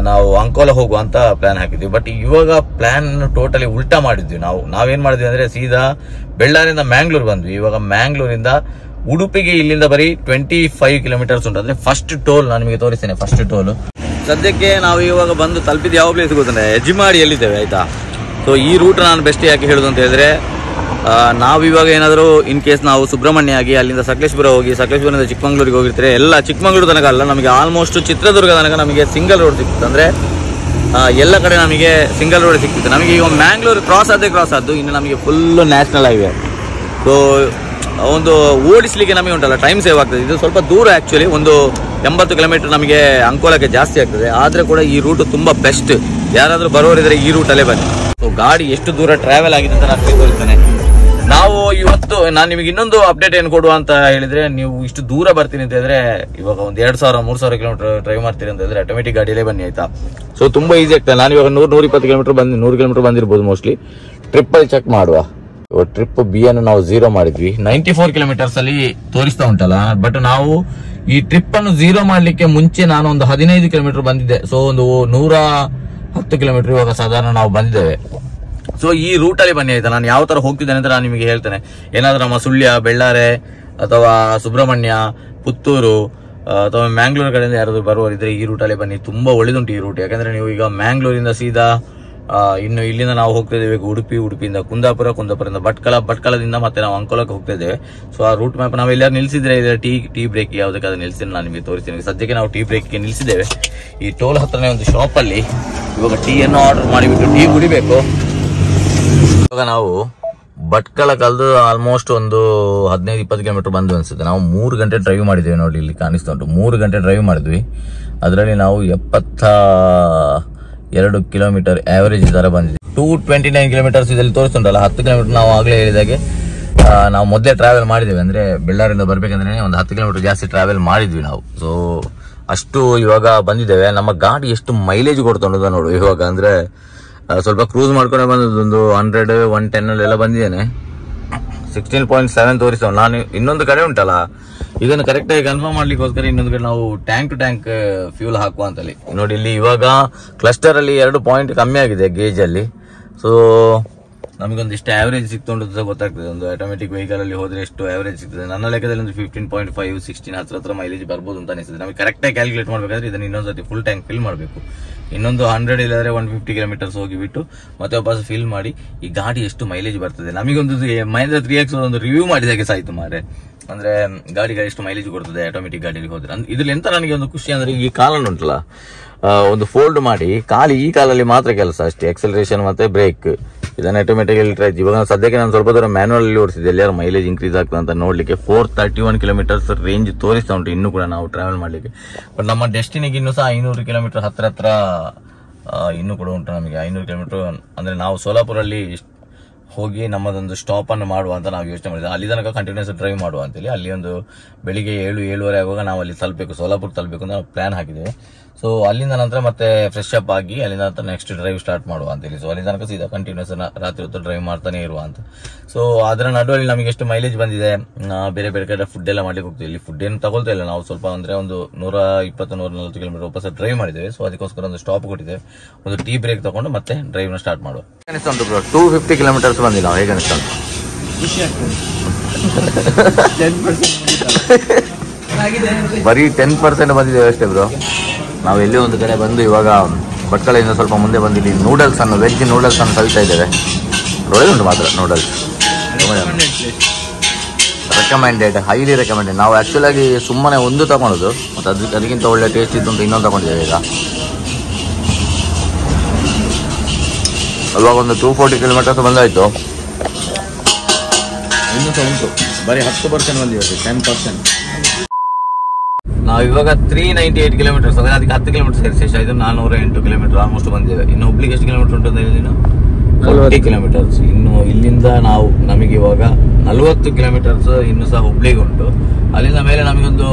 ನಾವು ಅಂಕೋಲ ಹೋಗುವಂತ ಪ್ಲಾನ್ ಹಾಕಿದ್ವಿ. ಬಟ್ ಇವಾಗ ಪ್ಲಾನ್ ಟೋಟಲಿ ಉಲ್ಟಾ ಮಾಡಿದ್ವಿ. ನಾವೇನ್ ಮಾಡಿದ್ವಿ ಅಂದ್ರೆ ಸೀದಾ ಬೆಳ್ಳಾರಿಯಿಂದ ಮ್ಯಾಂಗ್ಳೂರ್ ಬಂದ್ವಿ. ಇವಾಗ ಮ್ಯಾಂಗ್ಳೂರಿಂದ ಉಡುಪಿಗೆ ಇಲ್ಲಿಂದ ಬರೀ 25 ಕಿಲೋಮೀಟರ್ಸ್ ಉಂಟು. ಅಂದ್ರೆ ಫಸ್ಟ್ ಟೋಲ್ ನಾನು ನಿಮಗೆ ತೋರಿಸ್ತೇನೆ. ಫಸ್ಟ್ ಟೋಲ್ ಸದ್ಯಕ್ಕೆ ನಾವು ಇವಾಗ ಬಂದು ತಲುಪಿದ ಯಾವ ಪ್ಲೇಸ್ ಗೊತ್ತಂದ್ರೆ ಹೆಜ್ಮಾಡಿಯಲ್ಲಿದ್ದೇವೆ ಆಯ್ತಾ. ಸೊ ಈ ರೂಟ್ ನಾನು ಬೆಸ್ಟ್ ಯಾಕೆ ಹೇಳುದು ಅಂತ ಹೇಳಿದ್ರೆ, ನಾವಿವಾಗ ಏನಾದರೂ ಇನ್ ಕೇಸ್ ನಾವು ಸುಬ್ರಹ್ಮಣ್ಯ ಆಗಿ ಅಲ್ಲಿಂದ ಸಕಲೇಶ್ಪುರ ಹೋಗಿ ಸಕಲೇಶ್ಪುರದಿಂದ ಚಿಕ್ಕಮಗಳೂರಿಗೆ ಹೋಗಿರ್ತಾರೆ, ಎಲ್ಲ ಚಿಕ್ಕಮಗಳೂರು ತನಕ ಅಲ್ಲ, ನಮಗೆ ಆಲ್ಮೋಸ್ಟ್ ಚಿತ್ರದುರ್ಗ ತನಕ ನಮಗೆ ಸಿಂಗಲ್ ರೋಡ್ ಸಿಕ್ತಿತ್ತು. ಅಂದ್ರೆ ಎಲ್ಲ ಕಡೆ ನಮಗೆ ಸಿಂಗಲ್ ರೋಡ್ ಸಿಕ್ತಿತ್ತು. ನಮಗೆ ಈಗ ಮ್ಯಾಂಗ್ಳೂರು ಕ್ರಾಸ್ ಆದ್ದು ಇನ್ನು ನಮಗೆ ಫುಲ್ ನ್ಯಾಷನಲ್ ಹೈವೇ. ಸೊ ಒಂದು ಓಡಿಸ್ಲಿಕ್ಕೆ ನಮಗೆ ಉಂಟಲ್ಲ ಟೈಮ್ ಸೇವ್ ಆಗ್ತದೆ. ಇದು ಸ್ವಲ್ಪ ದೂರ ಆಕ್ಚುಲಿ, ಒಂದು 80 ಕಿಲೋಮೀಟರ್ ನಮಗೆ ಅಂಕೋಲಕ್ಕೆ ಜಾಸ್ತಿ ಆಗ್ತದೆ. ಆದ್ರೆ ಕೂಡ ಈ ರೂಟ್ ತುಂಬಾ ಬೆಸ್ಟ್. ಯಾರಾದ್ರೂ ಬರೋರಿದ್ರೆ ಈ ರೂಟಲ್ಲೇ ಬನ್ನಿ. ಸೊ ಗಾಡಿ ಎಷ್ಟು ದೂರ ಟ್ರಾವೆಲ್ ಆಗಿದೆ ಅಂತ ನಾನು ತೋರಿಸ್ತೇನೆ. ನಾವು ಇವತ್ತು ನಾನು ನಿಮಗೆ ಇನ್ನೊಂದು ಅಪ್ಡೇಟ್ ಏನು ಕೊಡುವ ಅಂತ ಹೇಳಿದ್ರೆ, ನೀವು ಇಷ್ಟು ದೂರ ಬರ್ತೀನಿ ಅಂತ ಹೇಳಿದ್ರೆ, ಇವಾಗ ಒಂದು 2,000-3,000 ಕಿಲೋಮೀಟರ್ ಡ್ರೈವ್ ಮಾಡ್ತೀರಿ ಅಂತ ಹೇಳಿದ್ರೆ ಆಟೋಮೆಟಿಕ್ ಗಾಡಿಯಲ್ಲೇ ಬನ್ನಿ ಆಯ್ತಾ. ಸೊ ತುಂಬಾ ಈಸಿ ಆಗ್ತದೆ. ನಾನು ಇವಾಗ 100-120 ಕಿಲೋಮೀಟರ್ 100 ಕಿಲೋಮೀಟರ್ ಬಂದಿರ್ಬೋದು ಮೋಸ್ಟ್ಲಿ. ಟ್ರಿಪ್ ಅಲ್ಲಿ ಚೆಕ್ ಮಾಡುವ. ಟ್ರಿಪ್ ಬಿ ಅನ್ನು ನಾವು 0 ಮಾಡಿದ್ವಿ. 94 ಕಿಲೋಮೀಟರ್ಸ್ ಅಲ್ಲಿ ತೋರಿಸ್ತಾ ಉಂಟಲ್ಲ. ಬಟ್ ನಾವು ಈ ಟ್ರಿಪ್ ಅನ್ನು 0 ಮಾಡ್ಲಿಕ್ಕೆ ಮುಂಚೆ ನಾನು ಒಂದು 15 ಕಿಲೋಮೀಟರ್ ಬಂದಿದ್ದೆ. ಸೊ ಒಂದು 110 ಕಿಲೋಮೀಟರ್ ಇವಾಗ ಸಾಧಾರಣ ನಾವು ಬಂದಿದ್ದೇವೆ. ಸೊ ಈ ರೂಟ್ ಅಲ್ಲಿ ಬನ್ನಿ ಆಯ್ತಾ. ನಾನು ಯಾವ ತರ ಹೋಗ್ತಿದ್ದೇನೆ ಅಂತ ನಾನು ನಿಮಗೆ ಹೇಳ್ತೇನೆ. ಏನಾದ್ರೂ ನಮ್ಮ ಸುಳ್ಯ, ಬೆಳ್ಳಾರೆ ಅಥವಾ ಸುಬ್ರಹ್ಮಣ್ಯ, ಪುತ್ತೂರು ಅಥವಾ ಮ್ಯಾಂಗ್ಳೂರ್ ಕಡೆಯಿಂದ ಯಾರಾದ್ರೂ ಬರುವವರಿದ್ರೆ ಈ ರೂಟ್ ಅಲ್ಲಿ ಬನ್ನಿ. ತುಂಬಾ ಒಳ್ಳೆದುಂಟು ಈ ರೂಟ್. ಯಾಕಂದ್ರೆ ನೀವು ಈಗ ಮ್ಯಾಂಗ್ಳೂರಿಂದ ಸೀದಾ ಇನ್ನು ಇಲ್ಲಿಂದ ನಾವು ಹೋಗ್ತಾ ಇದ್ದೇವೆ ಉಡುಪಿಯಿಂದ ಕುಂದಾಪುರ, ಕುಂದಾಪುರದಿಂದ ಭಟ್ಕಳದಿಂದ ಮತ್ತೆ ನಾವು ಅಂಕೋಲಕ್ಕೆ ಹೋಗ್ತಾ ಇದ್ದೇವೆ. ಸೊ ಆ ರೂಟ್ ಮ್ಯಾಪ್ ನಾವು ಎಲ್ಲರೂ ನಿಲ್ಸಿದ್ರೆ ಟೀ ಬ್ರೇಕ್ ಯಾವುದಕ್ಕಾದ್ರೂ ನಿಲ್ಸಿದ್ರೆ ನಾನು ನಿಮಗೆ ತೋರಿಸ್ತೀನಿ. ಸದ್ಯಕ್ಕೆ ನಾವು ಟೀ ಬ್ರೇಕ್ಗೆ ನಿಲ್ಸಿದ್ದೇವೆ. ಈ ಟೋಲ್ ಹತ್ರನೇ ಒಂದು ಶಾಪ್ ಅಲ್ಲಿ ಇವಾಗ ಟೀಯನ್ನು ಆರ್ಡರ್ ಮಾಡಿಬಿಟ್ಟು ಟೀ ಕುಡಿಬೇಕು. ಇವಾಗ ನಾವು ಭಟ್ಕಳ ಕಲ್ದು ಆಲ್ಮೋಸ್ಟ್ ಒಂದು 15-20 ಕಿಲೋಮೀಟರ್ ಬಂದು ಅನ್ಸುತ್ತೆ. ನಾವು 3 ಗಂಟೆ ಡ್ರೈವ್ ಮಾಡಿದ್ದೇವೆ. ನೋಡಿ ಇಲ್ಲಿ ಕಾಣಿಸ್ತಾ ಉಂಟು, 3 ಗಂಟೆ ಡ್ರೈವ್ ಮಾಡಿದ್ವಿ. ಅದರಲ್ಲಿ ನಾವು 72 ಕಿಲೋಮೀಟರ್ ಆವರೇಜ್ ತರ ಬಂದಿದೆ. 229 ಕಿಲೋಮೀಟರ್ಸ್ ಇದರಲ್ಲಿ ತೋರಿಸ್ತುಂಟಲ್ಲ. 10 ಕಿಲೋಮೀಟರ್ ನಾವು ಆಗ್ಲೇ ಹೇಳಿದಾಗೆ ನಾವು ಮೊದಲೇ ಟ್ರಾವೆಲ್ ಮಾಡಿದ್ದೇವೆ. ಅಂದ್ರೆ ಬೆಳ್ಳಾರಿಂದ ಬರ್ಬೇಕಂದ್ರೆ ಒಂದು 10 ಕಿಲೋಮೀಟರ್ ಜಾಸ್ತಿ ಟ್ರಾವೆಲ್ ಮಾಡಿದ್ವಿ ನಾವು. ಸೊ ಅಷ್ಟು ಇವಾಗ ಬಂದಿದ್ದೇವೆ. ನಮ್ಮ ಗಾಡಿ ಎಷ್ಟು ಮೈಲೇಜ್ ಕೊಡ್ತಾ ನೋಡು ಇವಾಗ. ಅಂದ್ರೆ ಸ್ವಲ್ಪ ಕ್ರೂಸ್ ಮಾಡ್ಕೊಂಡೆ ಬಂದದ್ದು. ಒಂದು 100, 110 ಎಲ್ಲ ಬಂದಿದ್ದೇನೆ. 16.7 ತೋರಿಸ್ತಾವ. ನಾನು ಇನ್ನೊಂದು ಕಡೆ ಉಂಟಲ್ಲ, ಇದನ್ನು ಕರೆಕ್ಟ್ ಆಗಿ ಕನ್ಫರ್ಮ್ ಮಾಡ್ಲಿಕ್ಕೋಸ್ಕರ ಇನ್ನೊಂದು ಕಡೆ ನಾವು ಟ್ಯಾಂಕ್ ಟು ಟ್ಯಾಂಕ್ ಫ್ಯೂಲ್ ಹಾಕುವ ಅಂತಲ್ಲಿ ನೋಡಿ. ಇಲ್ಲಿ ಇವಾಗ ಕ್ಲಸ್ಟರ್ ಅಲ್ಲಿ 2 ಪಾಯಿಂಟ್ ಕಮ್ಮಿ ಆಗಿದೆ ಗೇಜ್ ಅಲ್ಲಿ. ಸೊ ನಮಗೊಂದಿಷ್ಟು ಆವರೇಜ್ ಸಿಗ್ತುಂಟು ಗೊತ್ತಾಗ್ತದೆ. ಒಂದು ಆಟೋಮೆಟಿಕ್ ವೆಹಿಕಲ್ ಅಲ್ಲಿ ಹೋದ್ರೆ ಎಷ್ಟು ಆವರೇಜ್ ಸಿಗ್ತದೆ. ನನ್ನ ಲೆಕ್ಕದಲ್ಲಿ ಒಂದು 15.5, 16 ಹತ್ರ ಮೈಲೇಜ್ ಬರ್ಬೋದು ಅಂತ ಅನಿಸ್ತದೆ. ನಮಗೆ ಕರೆಕ್ಟ್ ಆಗಿ ಕ್ಯಾಲ್ಕುಲೇಟ್ ಮಾಡ್ಬೇಕಾದ್ರೆ ಇದನ್ನ ಇನ್ನೊಂದ್ಸತಿ ಫುಲ್ ಟ್ಯಾಂಕ್ ಫಿಲ್ ಮಾಡಬೇಕು. ಇನ್ನೊಂದು 100 ಇಲ್ಲದ್ರೆ 150 ಕಿಲೋಮೀಟರ್ಸ್ ಹೋಗಿಬಿಟ್ಟು ಮತ್ತೆ ವಾಪಸ್ ಫಿಲ್ ಮಾಡಿ ಈ ಗಾಡಿ ಎಷ್ಟು ಮೈಲೇಜ್ ಬರ್ತದೆ. ನಮಗೊಂದು ಮಹೇಂದ್ರ 3X ಒಂದು ರಿವ್ಯೂ ಮಾಡಿದಾಗೆ ಸಾಯ್ತು ಮಾರೆ. ಅಂದ್ರೆ ಗಾಡಿ ಎಷ್ಟು ಮೈಲೇಜ್ ಕೊಡ್ತದೆ ಆಟೋಮೆಟಿಕ್ ಗಾಡಿಯಲ್ಲಿ ಹೋದ್ರೆ. ಇದ್ರಲ್ಲಿ ಎಂತ ನನಗೆ ಒಂದು ಖುಷಿ ಅಂದ್ರೆ ಈ ಕಾಲನ್ನು ಉಂಟಲ್ಲ, ಒಂದು ಫೋಲ್ಡ್ ಮಾಡಿ ಈ ಕಾಲಲ್ಲಿ ಮಾತ್ರ ಕೆಲಸ ಅಷ್ಟೇ. ಎಕ್ಸಲರೇಷನ್ ಮತ್ತೆ ಬ್ರೇಕ್ ಇದನ್ನ ಆಟೋಮೆಟಿಕ್ ಟ್ರೈ. ಇವಾಗ ಸದ್ಯಕ್ಕೆ ನಾನು ಸ್ವಲ್ಪ ದೂರ ಮ್ಯಾನುವಲ್ ಅಲ್ಲಿ ಓಡಿಸಿದ್ದೆ. ಎಲ್ಲಾರು ಮೈಲೇಜ್ ಇನ್ಕ್ರೀಸ್ ಆಗ್ತದೆ ಅಂತ ನೋಡ್ಲಿಕ್ಕೆ 431 ಕಿಲೋಮೀಟರ್ಸ್ ರೇಂಜ್ ತೋರಿಸ್ತಾ ಉಂಟು ಇನ್ನೂ ಕೂಡ ನಾವು ಟ್ರಾವೆಲ್ ಮಾಡ್ಲಿಕ್ಕೆ. ಬಟ್ ನಮ್ಮ ಡೆಸ್ಟಿನಿಗೆ ಇನ್ನೂ ಸಹ 500 ಕಿಲೋಮೀಟರ್ ಹತ್ರ ಇನ್ನೂ ಕೂಡ ಉಂಟು ನಮಗೆ. 500 ಕಿಲೋಮೀಟರ್ ಅಂದ್ರೆ ನಾವು ಸೋಲಾಪುರಲ್ಲಿ ಹೋಗಿ ನಮ್ಮದೊಂದು ಸ್ಟಾಪ್ ಅನ್ನು ಮಾಡುವ ಅಂತ ನಾವು ಯೋಚನೆ ಮಾಡಿದ್ವಿ. ಅಲ್ಲಿ ತನಕ ಕಂಟಿನ್ಯೂಸ್ ಡ್ರೈವ್ ಮಾಡುವ ಅಂತೇಳಿ. ಅಲ್ಲಿ ಒಂದು ಬೆಳಿಗ್ಗೆ 7-7:30 ಆಗುವಾಗ ನಾವು ಅಲ್ಲಿ ತಲುಪಬೇಕು, ಸೋಲಾಪುರ ತಲುಪಬೇಕು ಅಂತ ನಾವು ಪ್ಲಾನ್ ಹಾಕಿದ್ದೇವೆ. ಸೊ ಅಲ್ಲಿಂದ ನಂತರ ಮತ್ತೆ ಫ್ರೆಶ್ ಅಪ್ ಆಗಿ ಅಲ್ಲಿಂದ ನಂತರ ನೆಕ್ಸ್ಟ್ ಡ್ರೈವ್ ಸ್ಟಾರ್ಟ್ ಮಾಡುವ ಅಂತೇಳಿ. ಸೊ ಅಲ್ಲಿ ತನಕ ಸೀದಾ ಕಂಟಿನ್ಯೂಸ್ ರಾತ್ರಿ ಹೊತ್ತು ಡ್ರೈವ್ ಮಾಡ್ತಾನೆ ಇರುವ ಅಂತ. ಸೊ ಅದರ ನಡುವಲ್ಲಿ ನಮಗೆ ಎಷ್ಟು ಮೈಲೇಜ್ ಬಂದಿದೆ. ಬೇರೆ ಬೇರೆ ಕಡೆ ಫುಡ್ ಎಲ್ಲ ಮಾಡ್ಲಿಕ್ಕೆ ಹೋಗ್ತೀವಿ. ಇಲ್ಲಿ ಫುಡ್ ಏನು ತಗೊಳ್ತಾ ಇಲ್ಲ ನಾವು. ಸ್ವಲ್ಪ ಅಂದ್ರೆ ಒಂದು 120-140 ಕಿಲೋಮೀಟರ್ ವಾಪಸ್ ಡ್ರೈವ್ ಮಾಡಿದ್ದೇವೆ. ಸೊ ಅದಕ್ಕೋಸ್ಕರ ಒಂದು ಸ್ಟಾಪ್ ಕೊಟ್ಟಿದ್ದೇವೆ. ಒಂದು ಟೀ ಬ್ರೇಕ್ ತಗೊಂಡು ಮತ್ತೆ ಡ್ರೈವ್ ನ ಸ್ಟಾರ್ಟ್ ಮಾಡುವ. 250 ಕಿಲೋಮೀಟರ್ಸ್ ಬಂದಿಲ್ಲ. ಹೇಗೆ ಅನಿಸ್ತಾ ಉಂಟು? ಬರೀ 10% ಬಂದಿದ್ದೇವೆ ಅಷ್ಟೇ ಬ್ರೋ. ನಾವು ಎಲ್ಲೇ ಒಂದು ಕಡೆ ಬಂದು ಇವಾಗ ಭಟ್ಕಳದಿಂದ ಸ್ವಲ್ಪ ಮುಂದೆ ಬಂದಿದ್ದೀವಿ. ನೂಡಲ್ಸ್ ಅನ್ನು, ವೆಜ್ ನೂಡಲ್ಸ್ ಅನ್ನು ಕಲಿತಾ ಇದ್ದೇವೆ. ಒಳ್ಳೆದುಂಟು ಮಾತ್ರ ನೂಡಲ್ಸ್. Recommended, highly recommended. ನಾವು ಆಕ್ಚುಲ್ ಆಗಿ ಸುಮ್ಮನೆ ಒಂದು ತಗೊಳ್ಳೋದು, ಮತ್ತೆ ಅದಕ್ಕಿಂತ ಒಳ್ಳೆ ಟೇಸ್ಟ್ ಇದ್ದುಂಟು ಇನ್ನೊಂದು ತಗೊಂಡಿದ್ದೇವೆ. ಈಗ ಅಲ್ವಾಗ ಒಂದು 240 ಕಿಲೋಮೀಟರ್ಸ್ ಬಂದಾಯ್ತು. ಇನ್ನೂ ಸಹ ಉಂಟು. ಬರೀ 10% ಬಂದಿದೆ, 10%. ನಾವು ಇವಾಗ 398 ಕಿಲೋಮೀಟರ್ಸ್, ಅಂದ್ರೆ ಅದಕ್ಕೆ 10 ಕಿಲೋಮೀಟರ್ ಸೇರಿಸಿ 408 ಕಿಲೋಮೀಟರ್ ಆಲ್ಮೋಸ್ಟ್ ಬಂದಿದೆ. ಇನ್ನು ಹುಬ್ಳಿಗೆ ಎಷ್ಟು ಕಿಲೋಮೀಟರ್ ಉಂಟು ಅಂತ ಹೇಳಿದ್ರೆ 40 ಕಿಲೋಮೀಟರ್ಸ್. ಇನ್ನು ಇಲ್ಲಿಂದ ನಮಗೆ ಇವಾಗ 40 ಕಿಲೋಮೀಟರ್ಸ್ ಇನ್ನು ಸಹ ಹುಬ್ಳಿಗೆ ಉಂಟು. ಅಲ್ಲಿಂದ ಮೇಲೆ ನಮಗೊಂದು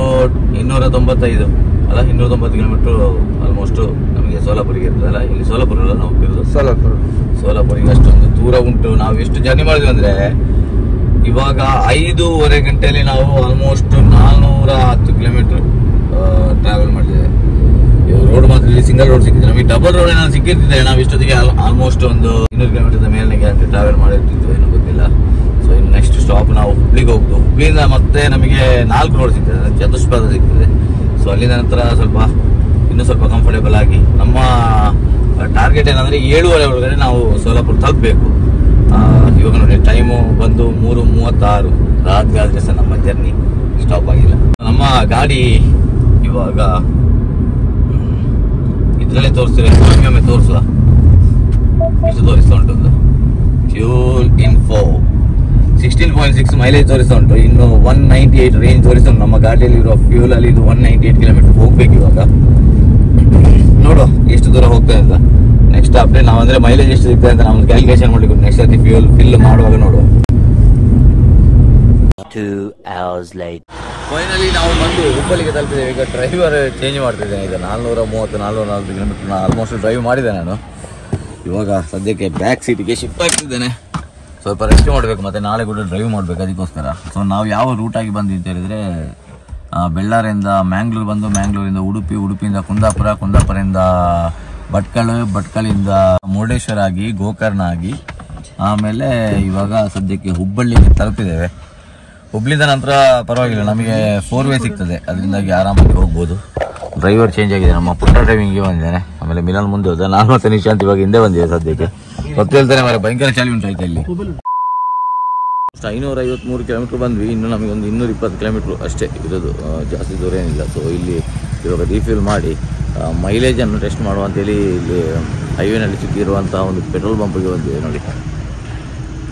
295 ಅಲ್ಲ 290 ಕಿಲೋಮೀಟರ್ ಆಲ್ಮೋಸ್ಟ್ ನಮಗೆ ಸೋಲಾಪುರಿಗೆ ಇರ್ತದಲ್ಲ. ಇಲ್ಲಿ ಸೋಲಾಪುರ ಅಲ್ಲ ನಾವು ಹೋಗಿರೋದು, ಸೋಲಾಪುರಿಗೆ ಅಷ್ಟೊಂದು ದೂರ ಉಂಟು. ನಾವು ಎಷ್ಟು ಜರ್ನಿ ಮಾಡಿದ್ವಿ ಅಂದ್ರೆ ಇವಾಗ 5.5 ಗಂಟೆಯಲ್ಲಿ ನಾವು ಆಲ್ಮೋಸ್ಟ್ 410 ಕಿಲೋಮೀಟರ್ ಟ್ರಾವೆಲ್ ಮಾಡಿದ್ದೇವೆ. ರೋಡ್ ಮಾತ್ರ ಇಲ್ಲಿ ಸಿಂಗಲ್ ರೋಡ್ ಸಿಕ್ಕಿದೆ. ನಮಗೆ ಡಬಲ್ ರೋಡ್ ಏನಾದ್ರು ಸಿಕ್ಕಿರ್ತಿದೆ ನಾವು ಇಷ್ಟೊತ್ತಿಗೆ ಆಲ್ಮೋಸ್ಟ್ ಒಂದು 200 ಕಿಲೋಮೀಟರ್ ಮೇಲೆ ಟ್ರಾವೆಲ್ ಮಾಡಿರ್ತಿದ್ವಿ, ಏನೋ ಗೊತ್ತಿಲ್ಲ. ಸೊ ಇನ್ನು ನೆಕ್ಸ್ಟ್ ಸ್ಟಾಪ್ ನಾವು ಹುಬ್ಳಿಗೆ ಹೋಗ್ದು. ಹುಬ್ಳಿಯಿಂದ ಮತ್ತೆ ನಮಗೆ 4 ರೋಡ್ ಸಿಗ್ತದೆ, ಚತುಷ್ಪಥ ಸಿಗ್ತದೆ. ಸೊ ಅಲ್ಲಿಂದ ನಂತರ ಇನ್ನೂ ಸ್ವಲ್ಪ ಕಂಫರ್ಟೇಬಲ್ ಆಗಿ ನಮ್ಮ ಟಾರ್ಗೆಟ್ ಏನಂದ್ರೆ 7:30 ಒಳಗಡೆ ನಾವು ಸೋಲಾಪುರ ತಲುಪಬೇಕು. ಇವಾಗ ನೋಡಿ ಟೈಮು ಬಂದು 3:36 ರಾತ್ರಿ ಆದ್ರೆ ಸಹ ನಮ್ಮ ಜರ್ನಿ ಸ್ಟಾಪ್ ಆಗಿಲ್ಲ. ನಮ್ಮ ಗಾಡಿ ಇವಾಗ ಇದ್ರಲ್ಲೇ ತೋರಿಸ್ತೀರ, ಒಮ್ಮೆ ತೋರಿಸುವ ಎಷ್ಟು ತೋರಿಸ್ತಾ ಉಂಟು. ಫ್ಯೂಲ್ ಇನ್ಫೋ 16.6 ಮೈಲೇಜ್ ತೋರಿಸ್ತಾ ಉಂಟು. ಇನ್ನು 198 ರೇಂಜ್ ತೋರಿಸ್ತಾ ಉಂಟು. ನಮ್ಮ ಗಾಡಿಯಲ್ಲಿ ಇರುವ ಫ್ಯೂಲ್ ಅಲ್ಲಿ ಇದು 198 ಕಿಲೋಮೀಟರ್ ಹೋಗ್ಬೇಕು. ಇವಾಗ ನೋಡುವ ಎಷ್ಟು ದೂರ ಹೋಗ್ತದೆ ಅಂತ. ನೆಕ್ಸ್ಟ್ ಅಪ್ಡೇಟ್ ನಾವು ಅಂದ್ರೆ ಮೈಲೇಜ್ ಎಷ್ಟು ಸಿಗ್ತದೆ ಅಂತ ನಾವು ಕ್ಯಾಲ್ಕುಲೇಷನ್ ಮಾಡ್ಲಿಕ್ಕೆ ನೆಕ್ಸ್ಟ್ ಸರ್ತಿ ಫ್ಯೂಲ್ ಫಿಲ್ ಮಾಡುವಾಗ ನೋಡುವ. 2 hours later. ಫೈನಲಿ ನಾವು ಬಂದು ಹುಬ್ಬಳ್ಳಿಗೆ ತಲುಪಿದ್ದೇವೆ. ಈಗ ಡ್ರೈವರ್ ಚೇಂಜ್ ಮಾಡ್ತಿದ್ದೇನೆ. ಈಗ 430-440 ಕಿಲೋಮೀಟರ್ ಆಲ್ಮೋಸ್ಟ್ ಡ್ರೈವ್ ಮಾಡಿದೆ ನಾನು. ಇವಾಗ ಸದ್ಯಕ್ಕೆ ಬ್ಯಾಕ್ ಸೀಟಿಗೆ ಶಿಫ್ಟ್ ಆಗ್ತಿದ್ದೇನೆ. ಸ್ವಲ್ಪ ರೆಸ್ಟ್ ಮಾಡಬೇಕು, ಮತ್ತು ನಾಳೆ ಕೂಡ ಡ್ರೈವ್ ಮಾಡಬೇಕು. ಅದಕ್ಕೋಸ್ಕರ ಸೊ ನಾವು ಯಾವ ರೂಟಾಗಿ ಬಂದು ಅಂತ ಹೇಳಿದರೆ, ಬೆಳ್ಳಾರಿಯಿಂದ ಮ್ಯಾಂಗ್ಳೂರು ಬಂದು, ಮ್ಯಾಂಗ್ಳೂರಿಂದ ಉಡುಪಿ, ಉಡುಪಿಯಿಂದ ಕುಂದಾಪುರ, ಕುಂದಾಪುರದಿಂದ ಭಟ್ಕಳಿಂದ ಮುರುಡೇಶ್ವರ ಆಗಿ ಗೋಕರ್ಣ ಆಗಿ ಆಮೇಲೆ ಇವಾಗ ಸದ್ಯಕ್ಕೆ ಹುಬ್ಬಳ್ಳಿಗೆ ತಲುಪಿದ್ದೇವೆ. ಹುಬ್ಳಿಂದ ನಂತರ ಪರವಾಗಿಲ್ಲ, ನಮಗೆ 4 ವೇ ಸಿಗ್ತದೆ, ಅದರಿಂದಾಗಿ ಆರಾಮಾಗಿ ಹೋಗ್ಬೋದು. ಡ್ರೈವರ್ ಚೇಂಜ್ ಆಗಿದೆ, ನಮ್ಮ ಪುಟ್ಟ ಡ್ರೈವಿಂಗ್ಗೆ ಬಂದಿದ್ದಾನೆ. ಆಮೇಲೆ ಮಿಲನ್ ಮುಂದೆ ಹೋದ, ನಾನು ಮತ್ತೆ ನಿಶಾಂತ್ ಇವಾಗ ಹಿಂದೆ ಬಂದಿದೆ. ಸದ್ಯಕ್ಕೆ ಗೊತ್ತು ಹೇಳ್ತಾನೆ ಮಾರೆ, ಭಯಂಕರ ಚಳಿ ಉಂಟು ಆಯ್ತು ಇಲ್ಲಿ. 553 ಕಿಲೋಮೀಟ್ರ್ ಬಂದ್ವಿ. ಇನ್ನು ನಮಗೆ ಒಂದು 220 ಕಿಲೋಮೀಟ್ರ್ ಅಷ್ಟೇ ಇರೋದು, ಜಾಸ್ತಿ ದೂರ ಏನಿಲ್ಲ. ಸೊ ಇಲ್ಲಿ ಇವಾಗ ರೀಫಿಲ್ ಮಾಡಿ ಮೈಲೇಜನ್ನು ಟೆಸ್ಟ್ ಮಾಡುವಂತೇಳಿ ಇಲ್ಲಿ ಹೈವೇನಲ್ಲಿ ಸಿಕ್ಕಿರುವಂಥ ಒಂದು ಪೆಟ್ರೋಲ್ ಬಂಪಿಗೆ ಬಂದಿದೆ. ನೋಡಿ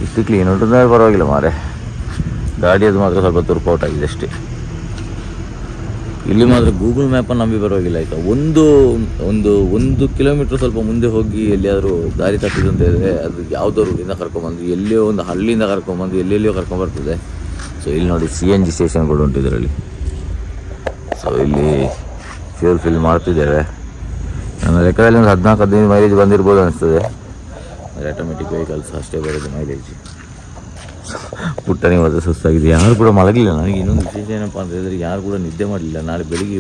ಇಷ್ಟು ಕ್ಲೀನ್ ಉಂಟು, ಪರವಾಗಿಲ್ಲ ಮಾರೆ. ಗಾಡಿಯದು ಮಾತ್ರ ಸ್ವಲ್ಪ ತುರ್ಕೌಟ್ ಆಗಿದೆ ಅಷ್ಟೇ. ಇಲ್ಲಿ ಮಾತ್ರ ಗೂಗಲ್ ಮ್ಯಾಪನ್ನು ನಂಬಿ ಪರವಾಗಿಲ್ಲ ಆಯಿತಾ. ಒಂದು ಕಿಲೋಮೀಟ್ರ್ ಸ್ವಲ್ಪ ಮುಂದೆ ಹೋಗಿ ಎಲ್ಲಿಯಾದರೂ ದಾರಿ ತಪ್ಪಿದ್ದು ಅಂತ ಹೇಳಿದ್ರೆ ಅದು ಯಾವುದೋ ರೂಟಿಂದ ಕರ್ಕೊಂಬಂದು ಎಲ್ಲಿಯೋ ಒಂದು ಹಳ್ಳಿಯಿಂದ ಕರ್ಕೊಂಬಂದು ಎಲ್ಲೆಲ್ಲಿಯೋ ಕರ್ಕೊಂಬರ್ತದೆ. ಸೊ ಇಲ್ಲಿ ನೋಡಿ CNG ಸ್ಟೇಷನ್ಗಳು ಉಂಟು ಇದರಲ್ಲಿ. ಸೊ ಇಲ್ಲಿ ಫ್ಯೂಲ್ ಫಿಲ್ ಮಾಡ್ತಿದ್ದೇವೆ. ನನ್ನ ಲೆಕ್ಕದಲ್ಲಿ ಒಂದು 14-15 ಮೈಲೇಜ್ ಬಂದಿರ್ಬೋದು ಅನಿಸ್ತದೆ. ಆಟೋಮೆಟಿಕ್ ವೆಹಿಕಲ್ಸ್ ಅಷ್ಟೇ ಬರೋದು ಮೈಲೇಜ್. ಪುಟ್ಟನೇ ಹೋದ ಸುಸ್ತಾಗಿದೆ, ಯಾರು ಕೂಡ ಮಲಗಲಿಲ್ಲ. ನನಗೆ ಇನ್ನೊಂದು ವಿಶೇಷ ಏನಪ್ಪ ಅಂತ ಹೇಳಿದ್ರೆ, ಯಾರು ಕೂಡ ನಿದ್ದೆ ಮಾಡಲಿಲ್ಲ. ನಾಳೆ ಬೆಳಿಗ್ಗೆ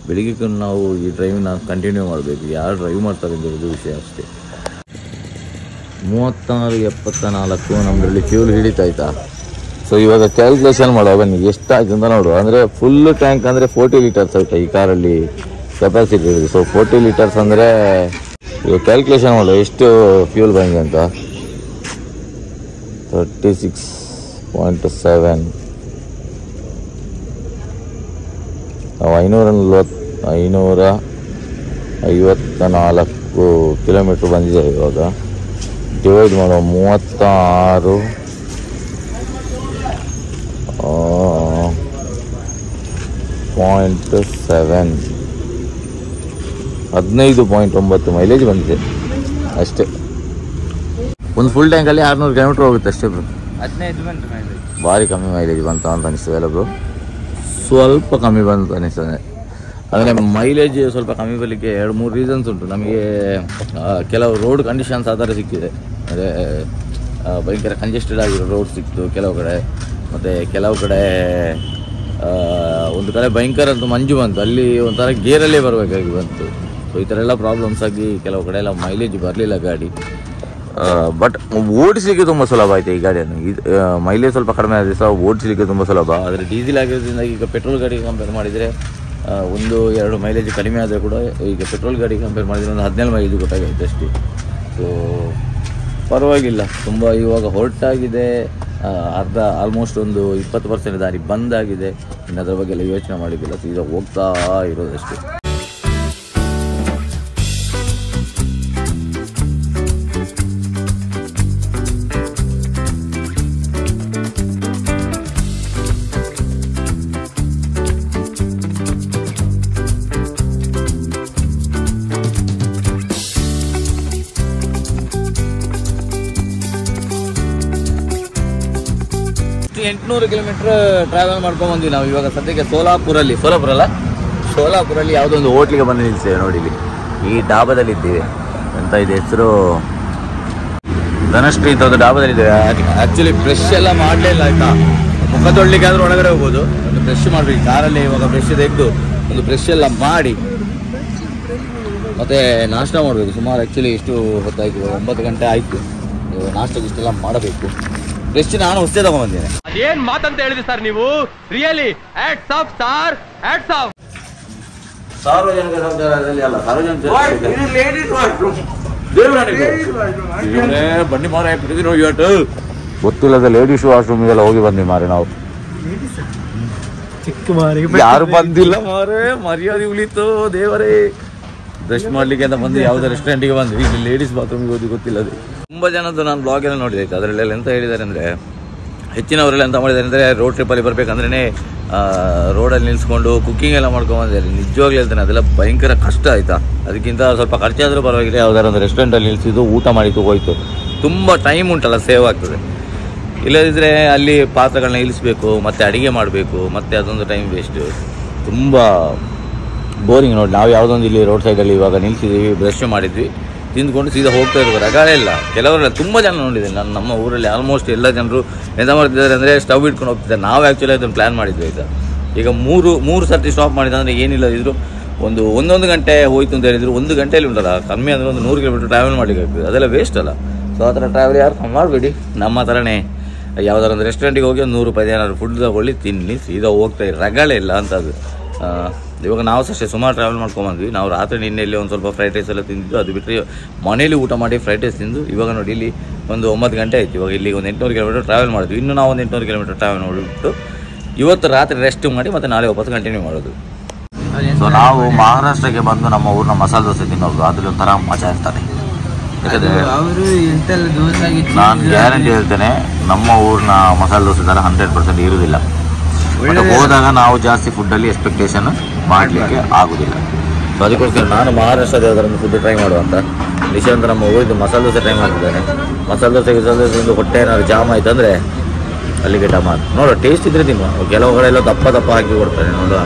ಬೆಳಿಗ್ಗೆ ನಾವು ಈ ಡ್ರೈವಿಂಗ್ ಕಂಟಿನ್ಯೂ ಮಾಡಬೇಕು. ಯಾರು ಡ್ರೈವ್ ಮಾಡ್ತಾರೆ ಅಂತಿರೋದು ವಿಷಯ ಅಷ್ಟೇ. 36-74 ನಮ್ಮದ್ರಲ್ಲಿ ಫ್ಯೂಲ್ ಹಿಡಿತಾಯ್ತಾ. ಸೊ ಇವಾಗ ಕ್ಯಾಲ್ಕುಲೇಷನ್ ಮಾಡುವ ಬನ್ನಿ ಎಷ್ಟಾಯ್ತು ಅಂತ ನೋಡುವ. ಅಂದರೆ ಫುಲ್ ಟ್ಯಾಂಕ್ ಅಂದರೆ 40 ಲೀಟರ್ಸ್ ಆಯ್ತಾ ಈ ಕಾರಲ್ಲಿ ಕೆಪಾಸಿಟಿ ಇರೋದು. ಸೊ 40 ಲೀಟರ್ಸ್ ಅಂದರೆ ಇವಾಗ ಕ್ಯಾಲ್ಕುಲೇಷನ್ ಮಾಡುವ ಎಷ್ಟು ಫ್ಯೂಲ್ ಬಂದಿದೆ ಅಂತ. 36.7 ನಾವು 554 ಕಿಲೋಮೀಟ್ರ್ ಬಂದಿದೆ. ಇವಾಗ ಡಿವೈಡ್ ಮಾಡುವ 36.7 15.9 ಮೈಲೇಜ್ ಬಂದಿದೆ ಅಷ್ಟೇ. ಒಂದು ಫುಲ್ ಟ್ಯಾಂಕಲ್ಲಿ 600 ಕಿಲೋಮೀಟ್ರ್ ಹೋಗುತ್ತೆ ಅಷ್ಟೇ ಬ್ರೋ. 15 ಬಂತು ಮೈಲೇಜ್, ಭಾರಿ ಕಮ್ಮಿ ಮೈಲೇಜ್ ಬಂತ ಅಂತ ಅನಿಸ್ತದೆ ಅಲ್ಲ ಬ್ರೋ. ಸ್ವಲ್ಪ ಕಮ್ಮಿ ಬಂತು ಅನಿಸ್ತದೆ. ಅಂದರೆ ಮೈಲೇಜ್ ಸ್ವಲ್ಪ ಕಮ್ಮಿ ಬರಲಿಕ್ಕೆ 2-3 ರೀಸನ್ಸ್ ಉಂಟು. ನಮಗೆ ಕೆಲವು ರೋಡ್ ಕಂಡೀಷನ್ಸ್ ಆಧಾರ ಸಿಕ್ಕಿದೆ. ಅಂದರೆ ಭಯಂಕರ ಕಂಜೆಸ್ಟೆಡ್ ಆಗಿರೋ ರೋಡ್ ಸಿಕ್ತು ಕೆಲವು ಕಡೆ, ಮತ್ತು ಕೆಲವು ಕಡೆ ಒಂದು ಕಡೆ ಭಯಂಕರ ಅಂತ ಮಂಜು ಬಂತು, ಅಲ್ಲಿ ಒಂಥರ ಗೇರಲ್ಲೇ ಬರಬೇಕಾಗಿ ಬಂತು. ಸೊ ಈ ಥರ ಎಲ್ಲ ಪ್ರಾಬ್ಲಮ್ಸ್ ಆಗಿ ಕೆಲವು ಕಡೆ ಎಲ್ಲ ಮೈಲೇಜ್ ಬರಲಿಲ್ಲ ಗಾಡಿ. ಬಟ್ ಓಡಿಸಲಿಕ್ಕೆ ತುಂಬ ಸುಲಭ ಆಯಿತು ಈ ಗಾಡಿಯನ್ನು. ಮೈಲೇಜ್ ಸ್ವಲ್ಪ ಕಡಿಮೆ ಆದರೆ ಸಹ ಓಡಿಸಲಿಕ್ಕೆ ತುಂಬ ಸುಲಭ. ಆದರೆ ಡೀಸೆಲ್ ಆಗಿರೋದ್ರಿಂದ ಈಗ ಪೆಟ್ರೋಲ್ ಗಾಡಿಗೆ ಕಂಪೇರ್ ಮಾಡಿದರೆ 1-2 ಮೈಲೇಜ್ ಕಡಿಮೆ ಆದರೆ ಕೂಡ ಈಗ ಪೆಟ್ರೋಲ್ ಗಾಡಿಗೆ ಕಂಪೇರ್ ಮಾಡಿದರೆ ಒಂದು 17 ಮೈಲೇಜ್ ಗೊತ್ತಾಗುತ್ತೆ ಅಷ್ಟೇ. ಸೊ ಪರವಾಗಿಲ್ಲ, ತುಂಬ ಇವಾಗ ಹೊರಟಾಗಿದೆ. ಆಲ್ಮೋಸ್ಟ್ ಒಂದು 20% ದಾರಿ ಬಂದಾಗಿದೆ. ಇನ್ನು ಅದರ ಬಗ್ಗೆ ಎಲ್ಲ ಯೋಚನೆ ಮಾಡಿದ್ದಿಲ್ಲ, ಸೀದಾ ಹೋಗ್ತಾ ಇರೋದಷ್ಟೇ. ಎಷ್ಟು 800 ಕಿಲೋಮೀಟರ್ ಟ್ರಾವೆಲ್ ಮಾಡ್ಕೊಂಡ್ಬಂದ್ವಿ ನಾವು. ಇವಾಗ ಸದ್ಯಕ್ಕೆ ಸೋಲಾಪುರಲ್ಲಿ ಯಾವುದೋ ಒಂದು ಹೋಟ್ಲಿಗೆ ಬಂದು ನಿಲ್ತೇವೆ. ನೋಡಿ ಇಲ್ಲಿ ಈ ಡಾಬಾದಲ್ಲಿ ಇದ್ದೀವಿ. ಎಂತ ಇದೆ ಹೆಸರು, ಧನಶ್ರೀ ಅಂತ ಒಂದು ಡಾಬಾದಲ್ಲಿದ್ದೇವೆ. ಆ್ಯಕ್ಚುಲಿ ಬ್ರಷ್ ಎಲ್ಲ ಮಾಡಲೇ ಇಲ್ಲ ಆಯಿತಾ. ಮುಖ ತೊಳ್ಲಿಕ್ಕೆ ಆದರೂ ಒಳಗಡೆ ಹೋಗ್ಬೋದು, ಒಂದು ಬ್ರಷ್ ಮಾಡಬೇಕು ಕಾರಲ್ಲಿ. ಇವಾಗ ಬ್ರಷ್ ತೆಗೆದು ಒಂದು ಬ್ರಷ್ ಎಲ್ಲ ಮಾಡಿ ಮತ್ತು ನಾಷ್ಟ ಮಾಡಬೇಕು. ಸುಮಾರು ಆ್ಯಕ್ಚುಲಿ ಎಷ್ಟು ಹೊತ್ತಾಯಿತು, 9 ಗಂಟೆ ಆಯಿತು. ನಾಷ್ಟಕ್ಕೆ ಇಷ್ಟೆಲ್ಲ ಮಾಡಬೇಕು. ಬ್ರಷ್ ನಾನು ಹೊಸೇ ತಗೊಂಡ್ಬಂದಿದ್ದೇನೆ. ಅದೇನ್ ಮಾತಂತ ಹೇಳಿದ್ರಿ ಸರ್ ನೀವು? Really hats off sir, hats off. ಸಾರ್ವಜನಿಕ ಶೌಚಾಲಯದಲ್ಲಿ ಅಲ್ಲ, ಸಾರ್ವಜನಿಕ ಬನ್ನಿ ಮಾರ ಗೊತ್ತಿಲ್ಲದ ಲೇಡೀಸ್ ವಾಶ್ರೂಮ್ಗೆಲ್ಲ ಹೋಗಿ ಬಂದ್ವಿ ಮಾರೆ ನಾವು. ಯಾರು ಬಂದಿಲ್ಲ ಮಾರೆ, ಮರ್ಯಾದೆ ಉಳಿತು ದೇವರೇ. ಬ್ರಷ್ ಮಾಡ್ಲಿಕ್ಕೆ ಅಂತ ಬಂದು ಯಾವುದೇ ರೆಸ್ಟೋರೆಂಟಿಗೆ ಬಂದ್ವಿ, ಇಲ್ಲಿ ಲೇಡೀಸ್ ಬಾತ್ರೂಮ್ಗೆ ಹೋಗಿ ಗೊತ್ತಿಲ್ಲದೆ. ತುಂಬ ಜನದ್ದು ನಾನು ಬ್ಲಾಗ್ ಎಲ್ಲ ನೋಡಿದೆ. ಅದರಲ್ಲೆಲ್ಲ ಎಂತ ಹೇಳಿದ್ದಾರೆ ಅಂದರೆ, ಹೆಚ್ಚಿನವರೆಲ್ಲ ಎಂತ ಮಾಡಿದ್ದಾರೆ ಅಂದರೆ, ರೋಡ್ ಟ್ರಿಪ್ಪಲ್ಲಿ ಬರಬೇಕಂದ್ರೆ ರೋಡಲ್ಲಿ ನಿಲ್ಸ್ಕೊಂಡು ಕುಕ್ಕಿಂಗ್ ಎಲ್ಲ ಮಾಡ್ಕೊಂಡ್ಬಂದಿದ್ದಾರೆ. ನಿಜವಾಗ್ಲೂ ಹೇಳ್ತಾನೆ ಅದೆಲ್ಲ ಭಯಂಕರ ಕಷ್ಟ ಆಯಿತಾ. ಅದಕ್ಕಿಂತ ಸ್ವಲ್ಪ ಖರ್ಚಾದರೂ ಪರವಾಗಿಲ್ಲ, ಯಾವ್ದಾರು ಒಂದು ರೆಸ್ಟೋರೆಂಟಲ್ಲಿ ನಿಲ್ಸಿದ್ದು ಊಟ ಮಾಡಿದ್ದು ಹೋಯ್ತು. ತುಂಬ ಟೈಮ್ ಉಂಟಲ್ಲ, ಸೇವ್ ಆಗ್ತದೆ. ಇಲ್ಲದಿದ್ದರೆ ಅಲ್ಲಿ ಪಾತ್ರಗಳನ್ನ ಇಳಿಸ್ಬೇಕು, ಮತ್ತು ಅಡುಗೆ ಮಾಡಬೇಕು, ಮತ್ತು ಅದೊಂದು ಟೈಮ್ ವೇಸ್ಟು, ತುಂಬ ಬೋರಿಂಗ್. ನೋಡಿ ನಾವು ಯಾವುದೊಂದು ಇಲ್ಲಿ ರೋಡ್ ಸೈಡಲ್ಲಿ ಇವಾಗ ನಿಲ್ಸಿದ್ದೀವಿ, ಬ್ರಷ್ ಮಾಡಿದ್ವಿ, ತಿಂದ್ಕೊಂಡು ಸೀದಾ ಹೋಗ್ತಾ ಇರೋದು. ರಗಾಳೆ ಇಲ್ಲ. ಕೆಲವರೆಲ್ಲ ತುಂಬ ಜನ ನೋಡಿದ್ದೀನಿ ನಾನು, ನಮ್ಮ ಊರಲ್ಲಿ ಆಲ್ಮೋಸ್ಟ್ ಎಲ್ಲ ಜನರು ಎಂತ ಮಾಡ್ತಿದ್ದಾರೆ ಅಂದರೆ ಸ್ಟವ್ ಇಟ್ಕೊಂಡು ಹೋಗ್ತಿದ್ದಾರೆ. ನಾವು ಆ್ಯಕ್ಚುಲಿ ಅದನ್ನು ಪ್ಲ್ಯಾನ್ ಮಾಡಿದ್ವಿ ಆಯಿತಾ. ಈಗ ಮೂರು ಸರ್ತಿ ಸ್ಟಾಪ್ ಮಾಡಿದ ಅಂದರೆ ಏನಿಲ್ಲ ಇದ್ರು ಒಂದೊಂದು ಗಂಟೆ ಹೋಯ್ತು ಅಂತ ಹೇಳಿದ್ರು, 1 ಗಂಟೆಯಲ್ಲಿ ಉಂಟಲ್ಲ, ಕಮ್ಮಿ ಅಂದರೆ ಒಂದು 100 ಕಿಲೋಮೀಟರ್ ಟ್ರಾವೆಲ್ ಮಾಡಲಿಕ್ಕಾಗ್ತದೆ. ಅದೆಲ್ಲ ವೇಸ್ಟ್ ಅಲ್ಲ. ಸೊ ಆ ಥರ ಟ್ರಾವೆಲ್ ಯಾರು ಮಾಡಬೇಡಿ. ನಮ್ಮ ಥರನೇ ಯಾವ್ದಾರು ಒಂದು ರೆಸ್ಟೋರೆಂಟಿಗೆ ಹೋಗಿ ಒಂದು 100 ರೂಪಾಯಿ ಏನಾದ್ರು ಫುಡ್ ತಗೊಳ್ಳಿ, ತಿನ್ನಿ, ಸೀದಾ ಹೋಗ್ತಾಯಿ. ರಗಳೆ ಇಲ್ಲ ಅಂತದ್ದು. ಇವಾಗ ನಾವು ಅಷ್ಟೇ ಸುಮಾರು ಟ್ರಾವೆಲ್ ಮಾಡ್ಕೊಂಬಂದ್ವಿ. ನಾವು ರಾತ್ರಿ ನಿನ್ನೆಯಲ್ಲಿ ಒಂದು ಸ್ವಲ್ಪ ಫ್ರೈಡ್ ರೈಸ್ ಎಲ್ಲ ತಿಂದಿದ್ದು. ಅದು ಬಿಟ್ಟರೆ ಮನೇಲಿ ಊಟ ಮಾಡಿ ಫ್ರೈಡ್ ರೈಸ್ ತಿಂದು ಇವಾಗ ನೋಡಿ ಇಲ್ಲಿ ಒಂದು 9 ಗಂಟೆ ಆಯಿತು. ಇವಾಗ ಇಲ್ಲಿ ಒಂದು 800 ಕಿಲೋಮೀಟರ್ ಟ್ರಾವೆಲ್ ಮಾಡಿದ್ವಿ. ಇನ್ನು ನಾವು ಒಂದು 800 ಕಿಲೋಮೀಟರ್ ಟ್ರಾವೆಲ್ ಮಾಡಿಬಿಟ್ಟು ಇವತ್ತು ರಾತ್ರಿ ರೆಸ್ಟ್ ಮಾಡಿ ಮತ್ತು ನಾಳೆ ವಾಪಸ್ ಕಂಟಿನ್ಯೂ ಮಾಡೋದು. ಸೊ ನಾವು ಮಹಾರಾಷ್ಟ್ರಕ್ಕೆ ಬಂದು ನಮ್ಮ ಊರಿನ ಮಸಾಲೆ ದೋಸೆ ತಿನ್ನೋದು ಅದ್ರಲ್ಲಿ ಒಂಥರ ಮಜಾ ಇರ್ತಾರೆ. ಯಾಕಂದರೆ ನಾನು ಗ್ಯಾರಂಟಿ ಹೇಳ್ತೇನೆ, ನಮ್ಮ ಊರಿನ ಮಸಾಲೆ ದೋಸೆ ಥರ 100% ಇರುವುದಿಲ್ಲ. ಬಟ್ ಹೋದಾಗ ನಾವು ಜಾಸ್ತಿ ಫುಡ್ಡಲ್ಲಿ ಎಕ್ಸ್ಪೆಕ್ಟೇಷನ್ ಮಾಡಲಿಕ್ಕೆ ಆಗೋದಿಲ್ಲ. ಸೊ ಅದಕ್ಕೋಸ್ಕರ ನಾನು ಮಹಾರಾಷ್ಟ್ರದ ಯಾವ್ದಾರೊಂದು ಫುಡ್ ಟ್ರೈ ಮಾಡುವಂತ ನಿಶಾಂತ್ ನಮ್ಮ ಊರಿದ್ದು ಮಸಾಲೆ ದೋಸೆ ಟ್ರೈ ಮಾಡ್ತಿದ್ದಾನೆ. ಮಸಾಲೆ ದೋಸೆಗೆ ಹೊಟ್ಟೆ ಏನಾದ್ರು ಜಾಮ್ ಆಯ್ತು ಅಂದರೆ ಅಲ್ಲಿಗೆ ಡಮಾನ್. ನೋಡು, ಟೇಸ್ಟ್ ಇದ್ರೆ ತಿನ್ನು. ಕೆಲವು ಕಡೆ ಎಲ್ಲ ದಪ್ಪ ಹಾಕಿ ಕೊಡ್ತಾರೆ ನೋಡು.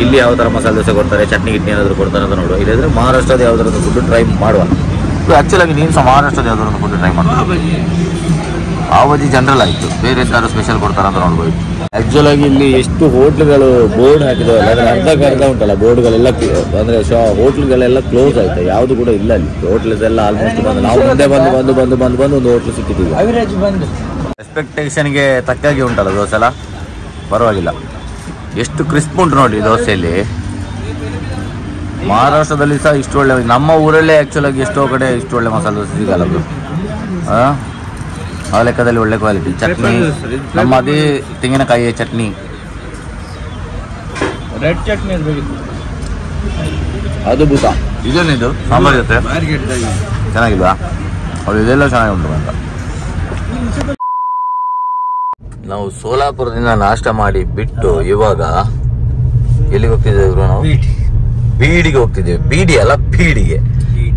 ಇಲ್ಲಿ ಯಾವ ಥರ ಮಸಾಲೆ ದೋಸೆ ಕೊಡ್ತಾರೆ, ಚಟ್ನಿ ಗಿಟ್ನಿ ಏನಾದರೂ ಕೊಡ್ತಾರೆ ಅಂತ ನೋಡುವ. ಇಲ್ಲದ್ರೆ ಮಹಾರಾಷ್ಟ್ರದ ಯಾವ್ದಾರೊಂದು ಫುಡ್ ಟ್ರೈ ಮಾಡುವ. ಆ್ಯಕ್ಚುಲಾಗಿ ನೀನು ಸಹ ಮಹಾರಾಷ್ಟ್ರದ ಯಾವ್ದಾರೊಂದು ಫುಡ್ ಟ್ರೈ ಮಾಡ್ಬೋದು. ಪಾವಜಿ ಜನರಲ್ ಆಯಿತು, ಬೇರೆ ಎಂತಾದ್ರು ಸ್ಪೆಷಲ್ ಕೊಡ್ತಾರೆ ಅಂತ ನೋಡ್ಬೋದು. ಆ್ಯಕ್ಚುಲಾಗಿ ಇಲ್ಲಿ ಎಷ್ಟು ಹೋಟ್ಲುಗಳು ಬೋರ್ಡ್ ಹಾಕಿದಾವಲ್ಲ, ಅದರ ಅರ್ಧ ಉಂಟಲ್ಲ ಬೋರ್ಡ್ಗಳೆಲ್ಲ, ಅಂದರೆ ಹೋಟ್ಲುಗಳೆಲ್ಲ ಕ್ಲೋಸ್ ಆಯ್ತು. ಯಾವುದು ಕೂಡ ಇಲ್ಲ ಅಲ್ಲಿ. ಹೋಟ್ಲದೆಲ್ಲ ಆಲ್ಮೋಸ್ಟ್ ಬಂದು ನಾವು ಮುಂದೆ ಬಂದು ಒಂದು ಹೋಟ್ಲು ಸಿಕ್ಕಿದ್ದೀವಿ. ಎಕ್ಸ್ಪೆಕ್ಟೇಷನ್ಗೆ ತಕ್ಕಾಗಿ ಉಂಟಲ್ಲ ದೋಸೆ ಎಲ್ಲ, ಪರವಾಗಿಲ್ಲ. ಎಷ್ಟು ಕ್ರಿಸ್ಪ್ ಉಂಟು ನೋಡಿ ದೋಸೆಯಲ್ಲಿ. ಮಹಾರಾಷ್ಟ್ರದಲ್ಲಿ ಸಹ ಇಷ್ಟು ಒಳ್ಳೆ, ನಮ್ಮ ಊರಲ್ಲೇ ಆ್ಯಕ್ಚುಲಾಗಿ ಎಷ್ಟೋ ಕಡೆ ಇಷ್ಟು ಒಳ್ಳೆ ಮಸಾಲೆ ದೋಸೆ ಸಿಗಲ್ಲ ಅದು. ಆ ಲೆಕ್ಕದಲ್ಲಿ ಒಳ್ಳೆ ಕ್ವಾಲಿಟಿ. ಚಟ್ನಿ ನಮ್ಮ ಅದೇ ತೆಂಗಿನಕಾಯಿ ಚಟ್ನಿ, ರೆಡ್ ಚಟ್ನಿ ಅದು ಭೂತ. ಇದೇನಿದು ಸಾಂಬಾರು ಜೊತೆ ಚೆನ್ನಾಗಿಲ್ವಾ? ಅದು ಇದೆಲ್ಲ ಚೆನ್ನಾಗಿ ಉಂಟು ಅಂತ. ನಾವು ಸೋಲಾಪುರದಿಂದ ನಾಷ್ಟ ಮಾಡಿ ಬಿಟ್ಟು ಇವಾಗ ಎಲ್ಲಿಗೆ ಹೋಗ್ತಿದ್ದೇವೆ ನಾವು? ಬೀಡಿಗೆ ಹೋಗ್ತಿದ್ದೇವೆ. ಬೀಡಿ ಅಲ್ಲ, ಬೀಡಿಗೆ.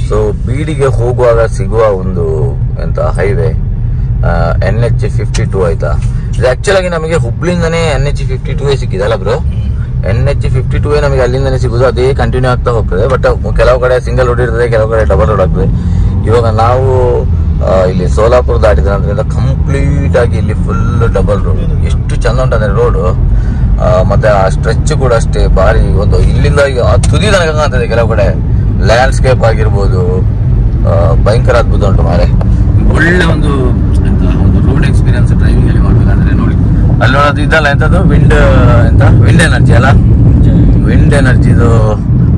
ಸೊ ಬೀಡಿಗೆ ಹೋಗುವಾಗ ಸಿಗುವ ಒಂದು ಎಂತ ಹೈವೇ NH 52 ಆಯ್ತಾ. ಇದು ಆಕ್ಚುಲಾಗಿ ನಮಗೆ ಹುಬ್ಳಿಂದನೇ NH 52 ಸಿಕ್ಕಿದಲ್ಲ ಬ್ರೋ. NH 52 ನಮಗೆ ಅಲ್ಲಿಂದನೇ ಸಿಗುದು. ಅದೇ ಕಂಟಿನ್ಯೂ ಆಗ್ತಾ ಹೋಗ್ತದೆ. ಬಟ್ ಕೆಲವು ಕಡೆ ಸಿಂಗಲ್ ರೋಡ್ ಇರ್ತದೆ, ಕೆಲವು ಕಡೆ ಡಬಲ್ ರೋಡ್ ಆಗ್ತದೆ. ಇವಾಗ ನಾವು ಇಲ್ಲಿ ಸೋಲಾಪುರ ದಾಟಿದ ನಂತರದಿಂದ ಕಂಪ್ಲೀಟ್ ಆಗಿ ಇಲ್ಲಿ ಫುಲ್ ಡಬಲ್ ರೋಡ್. ಎಷ್ಟು ಚಂದ ಉಂಟಂದ್ರೆ ರೋಡು. ಮತ್ತೆ ಆ ಸ್ಟ್ರೆಚ್ ಕೂಡ ಅಷ್ಟೇ ಭಾರಿ. ಒಂದು ಇಲ್ಲಿಂದ ಆ ತುದಿ ತನಕ ಕಾಣ್ತದೆ. ಕೆಲವು ಕಡೆ ಲ್ಯಾಂಡ್ಸ್ಕೇಪ್ ಆಗಿರ್ಬೋದು, ಭಯಂಕರ ಅದ್ಭುತ ಉಂಟು ಮಾರೆ. ಒಳ್ಳೆ ಒಂದು ರೋಡ್ ಎಕ್ಸ್ಪೀರಿಯನ್ಸ್ ಡ್ರೈವಿಂಗ್ ಅಲ್ಲಿ ಮಾಡ್ಬೇಕಂದ್ರೆ ನೋಡಿ. ಅಲ್ಲಿ ನೋಡೋದು ಇದಲ್ಲ ಎಂತದ್ದು ವಿಂಡ್ ಎನರ್ಜಿ ಅಲ್ಲ, ವಿಂಡ್ ಎನರ್ಜಿದು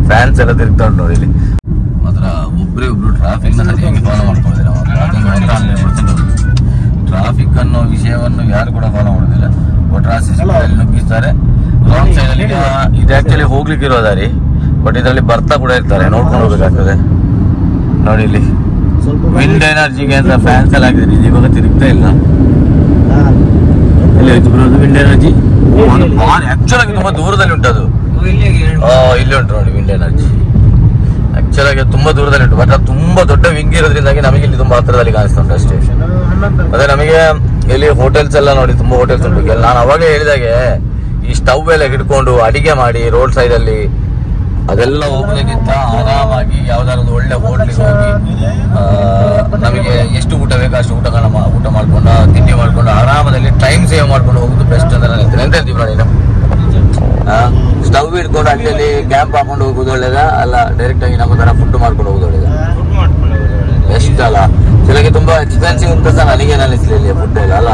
ಫ್ಯಾನ್ಸ್ ಎಲ್ಲ ತಿರುಗ್ತಾ ಉಂಟು ನೋಡಿ ಇಲ್ಲಿ. ಮಾತ್ರ ಒಬ್ರು ಟ್ರಾಫಿಕ್ ನ ಸರಿಯಾಗಿ ಫಾಲೋ ಮಾಡ್ಕೊಂಡಿದ್ದಾರೆ. ಟ್ರಾಫಿಕ್ ಅನ್ನೋ ವಿಷಯವನ್ನು ಯಾರು ಕೂಡ ಫಾಲೋ ಮಾಡೋದಿಲ್ಲ. ಟ್ರಾಫಿಕ್ ನುಗ್ಗಿಸ್ತಾರೆ. ರಾಂಗ್ ಸೈಡ್ ಅಲ್ಲಿ ಇದು ಆಕ್ಚುಲಿ ಹೋಗ್ಲಿಕ್ಕೆ ಇರೋ ದಾರಿ, ಬಟ್ ಇದರಲ್ಲಿ ಬರ್ತಾ ಕೂಡ ಇರ್ತಾರೆ, ನೋಡ್ಕೊಂಡು ಹೋಗ್ಬೇಕಾಗ್ತದೆ. ನೋಡಿ ಇಲ್ಲಿ ವಿಂಡ್ ಎನರ್ಜಿಗೆ ಅಂತ ಫ್ಯಾನ್ಸ್ ಎಲ್ಲ ಹಾಕಿದ್ರೆ ಇದು ಇವಾಗ ತಿರುಗ್ತಾ ಇಲ್ಲ. ವಿಂಡ್ ಎನರ್ಜಿ ಆಕ್ಚುಲಾಗಿ ತುಂಬಾ ದೂರದಲ್ಲಿ ಉಂಟು ಅದು. ಇಲ್ಲಿ ಉಂಟು ನೋಡಿ ವಿಂಡ್ ಎನರ್ಜಿ. ಆಕ್ಚುಲಾಗಿ ತುಂಬಾ ದೂರದಲ್ಲಿ ಉಂಟು, ಬಟ್ ಅದು ತುಂಬಾ ದೊಡ್ಡ ವಿಂಗ್ ಇರೋದ್ರಿಂದಾಗಿ ನಮಗೆ ಇಲ್ಲಿ ತುಂಬಾ ಹತ್ತಿರದಲ್ಲಿ ಕಾಣಿಸ್ತಾ ಉಂಟು ಅಷ್ಟೇ. ಅದೇ ನಮಗೆ ಇಲ್ಲಿ ಹೋಟೆಲ್ಸ್ ಎಲ್ಲ ನೋಡಿ, ತುಂಬಾ ಹೋಟೆಲ್ಸ್ ಉಂಟು. ನಾನು ಅವಾಗಲೇ ಹೇಳಿದಾಗೆ ಈ ಸ್ಟವ್ ಎಲ್ಲ ಹಿಡ್ಕೊಂಡು ಅಡಿಗೆ ಮಾಡಿ ರೋಡ್ ಸೈಡ್ ಅಲ್ಲಿ ಅದೆಲ್ಲ ಹೋಗ್ಲಿಕ್ಕಿಂತ ಆರಾಮಾಗಿ ಯಾವ್ದಾದ್ರು ಒಳ್ಳೆ ಹೋಟ್ಲಿಗೆ ಹೋಗಿ ನಮಗೆ ಎಷ್ಟು ಊಟ ಬೇಕು ಅಷ್ಟು ಊಟ ಮಾಡ್ಕೊಂಡು ತಿಂಡಿ ಮಾಡ್ಕೊಂಡು ಆರಾಮದಲ್ಲಿ ಟೈಮ್ ಸೇವ್ ಮಾಡ್ಕೊಂಡು ಹೋಗುದು ಬೆಸ್ಟ್ ಅಂತ ನಾನು ಹೇಳ್ತೇನೆ. ಎಂತ ಹೇಳ್ತೀವಿ ನೋಡಿ, ಸ್ಟವ್ ಹಿಡ್ಕೊಂಡು ಅಲ್ಲಿ ಕ್ಯಾಂಪ್ ಹಾಕೊಂಡು ಹೋಗುದು ಒಳ್ಳೇದ ಅಲ್ಲ ಡೈರೆಕ್ಟ್ ಆಗಿ ನಮ್ಮ ತರ ಫುಡ್ ಮಾಡ್ಕೊಂಡು ಹೋಗುದು ಒಳ್ಳೇದ? ಬೆಸ್ಟ್ ಅಲ್ಲ. ಕೆಲಗೆ ತುಂಬಾ ಎಕ್ಸ್ಪೆನ್ಸಿವ್ ಅಂತ ಸಹ ನನಗೆ ಅನಿಸ್ಲಿಲ್ಲ ಫುಡ್ ಎಲ್ಲ ಅಲ್ಲ.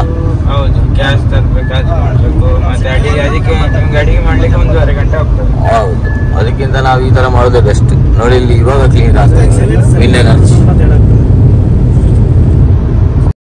ಹೌದು, ಗ್ಯಾಸ್ ತರಬೇಕು, ಅದು ಮಾಡಬೇಕು, ಮತ್ತೆ ಅದಕ್ಕೆ ಅಡಿಗೆ ಮಾಡ್ಲಿಕ್ಕೆ 1.5 ಗಂಟೆ ಹೋಗ್ತದೆ. ಹೌದು, ಅದಕ್ಕಿಂತ ನಾವು ಈ ತರ ಮಾಡೋದೇ ಬೆಸ್ಟ್. ನೋಡಿ ಇಲ್ಲಿ ಇವಾಗ ಕ್ಲೀನ್ ಆಗ್ತದೆ ವಿಂಡ್ ಎನರ್ಜಿ.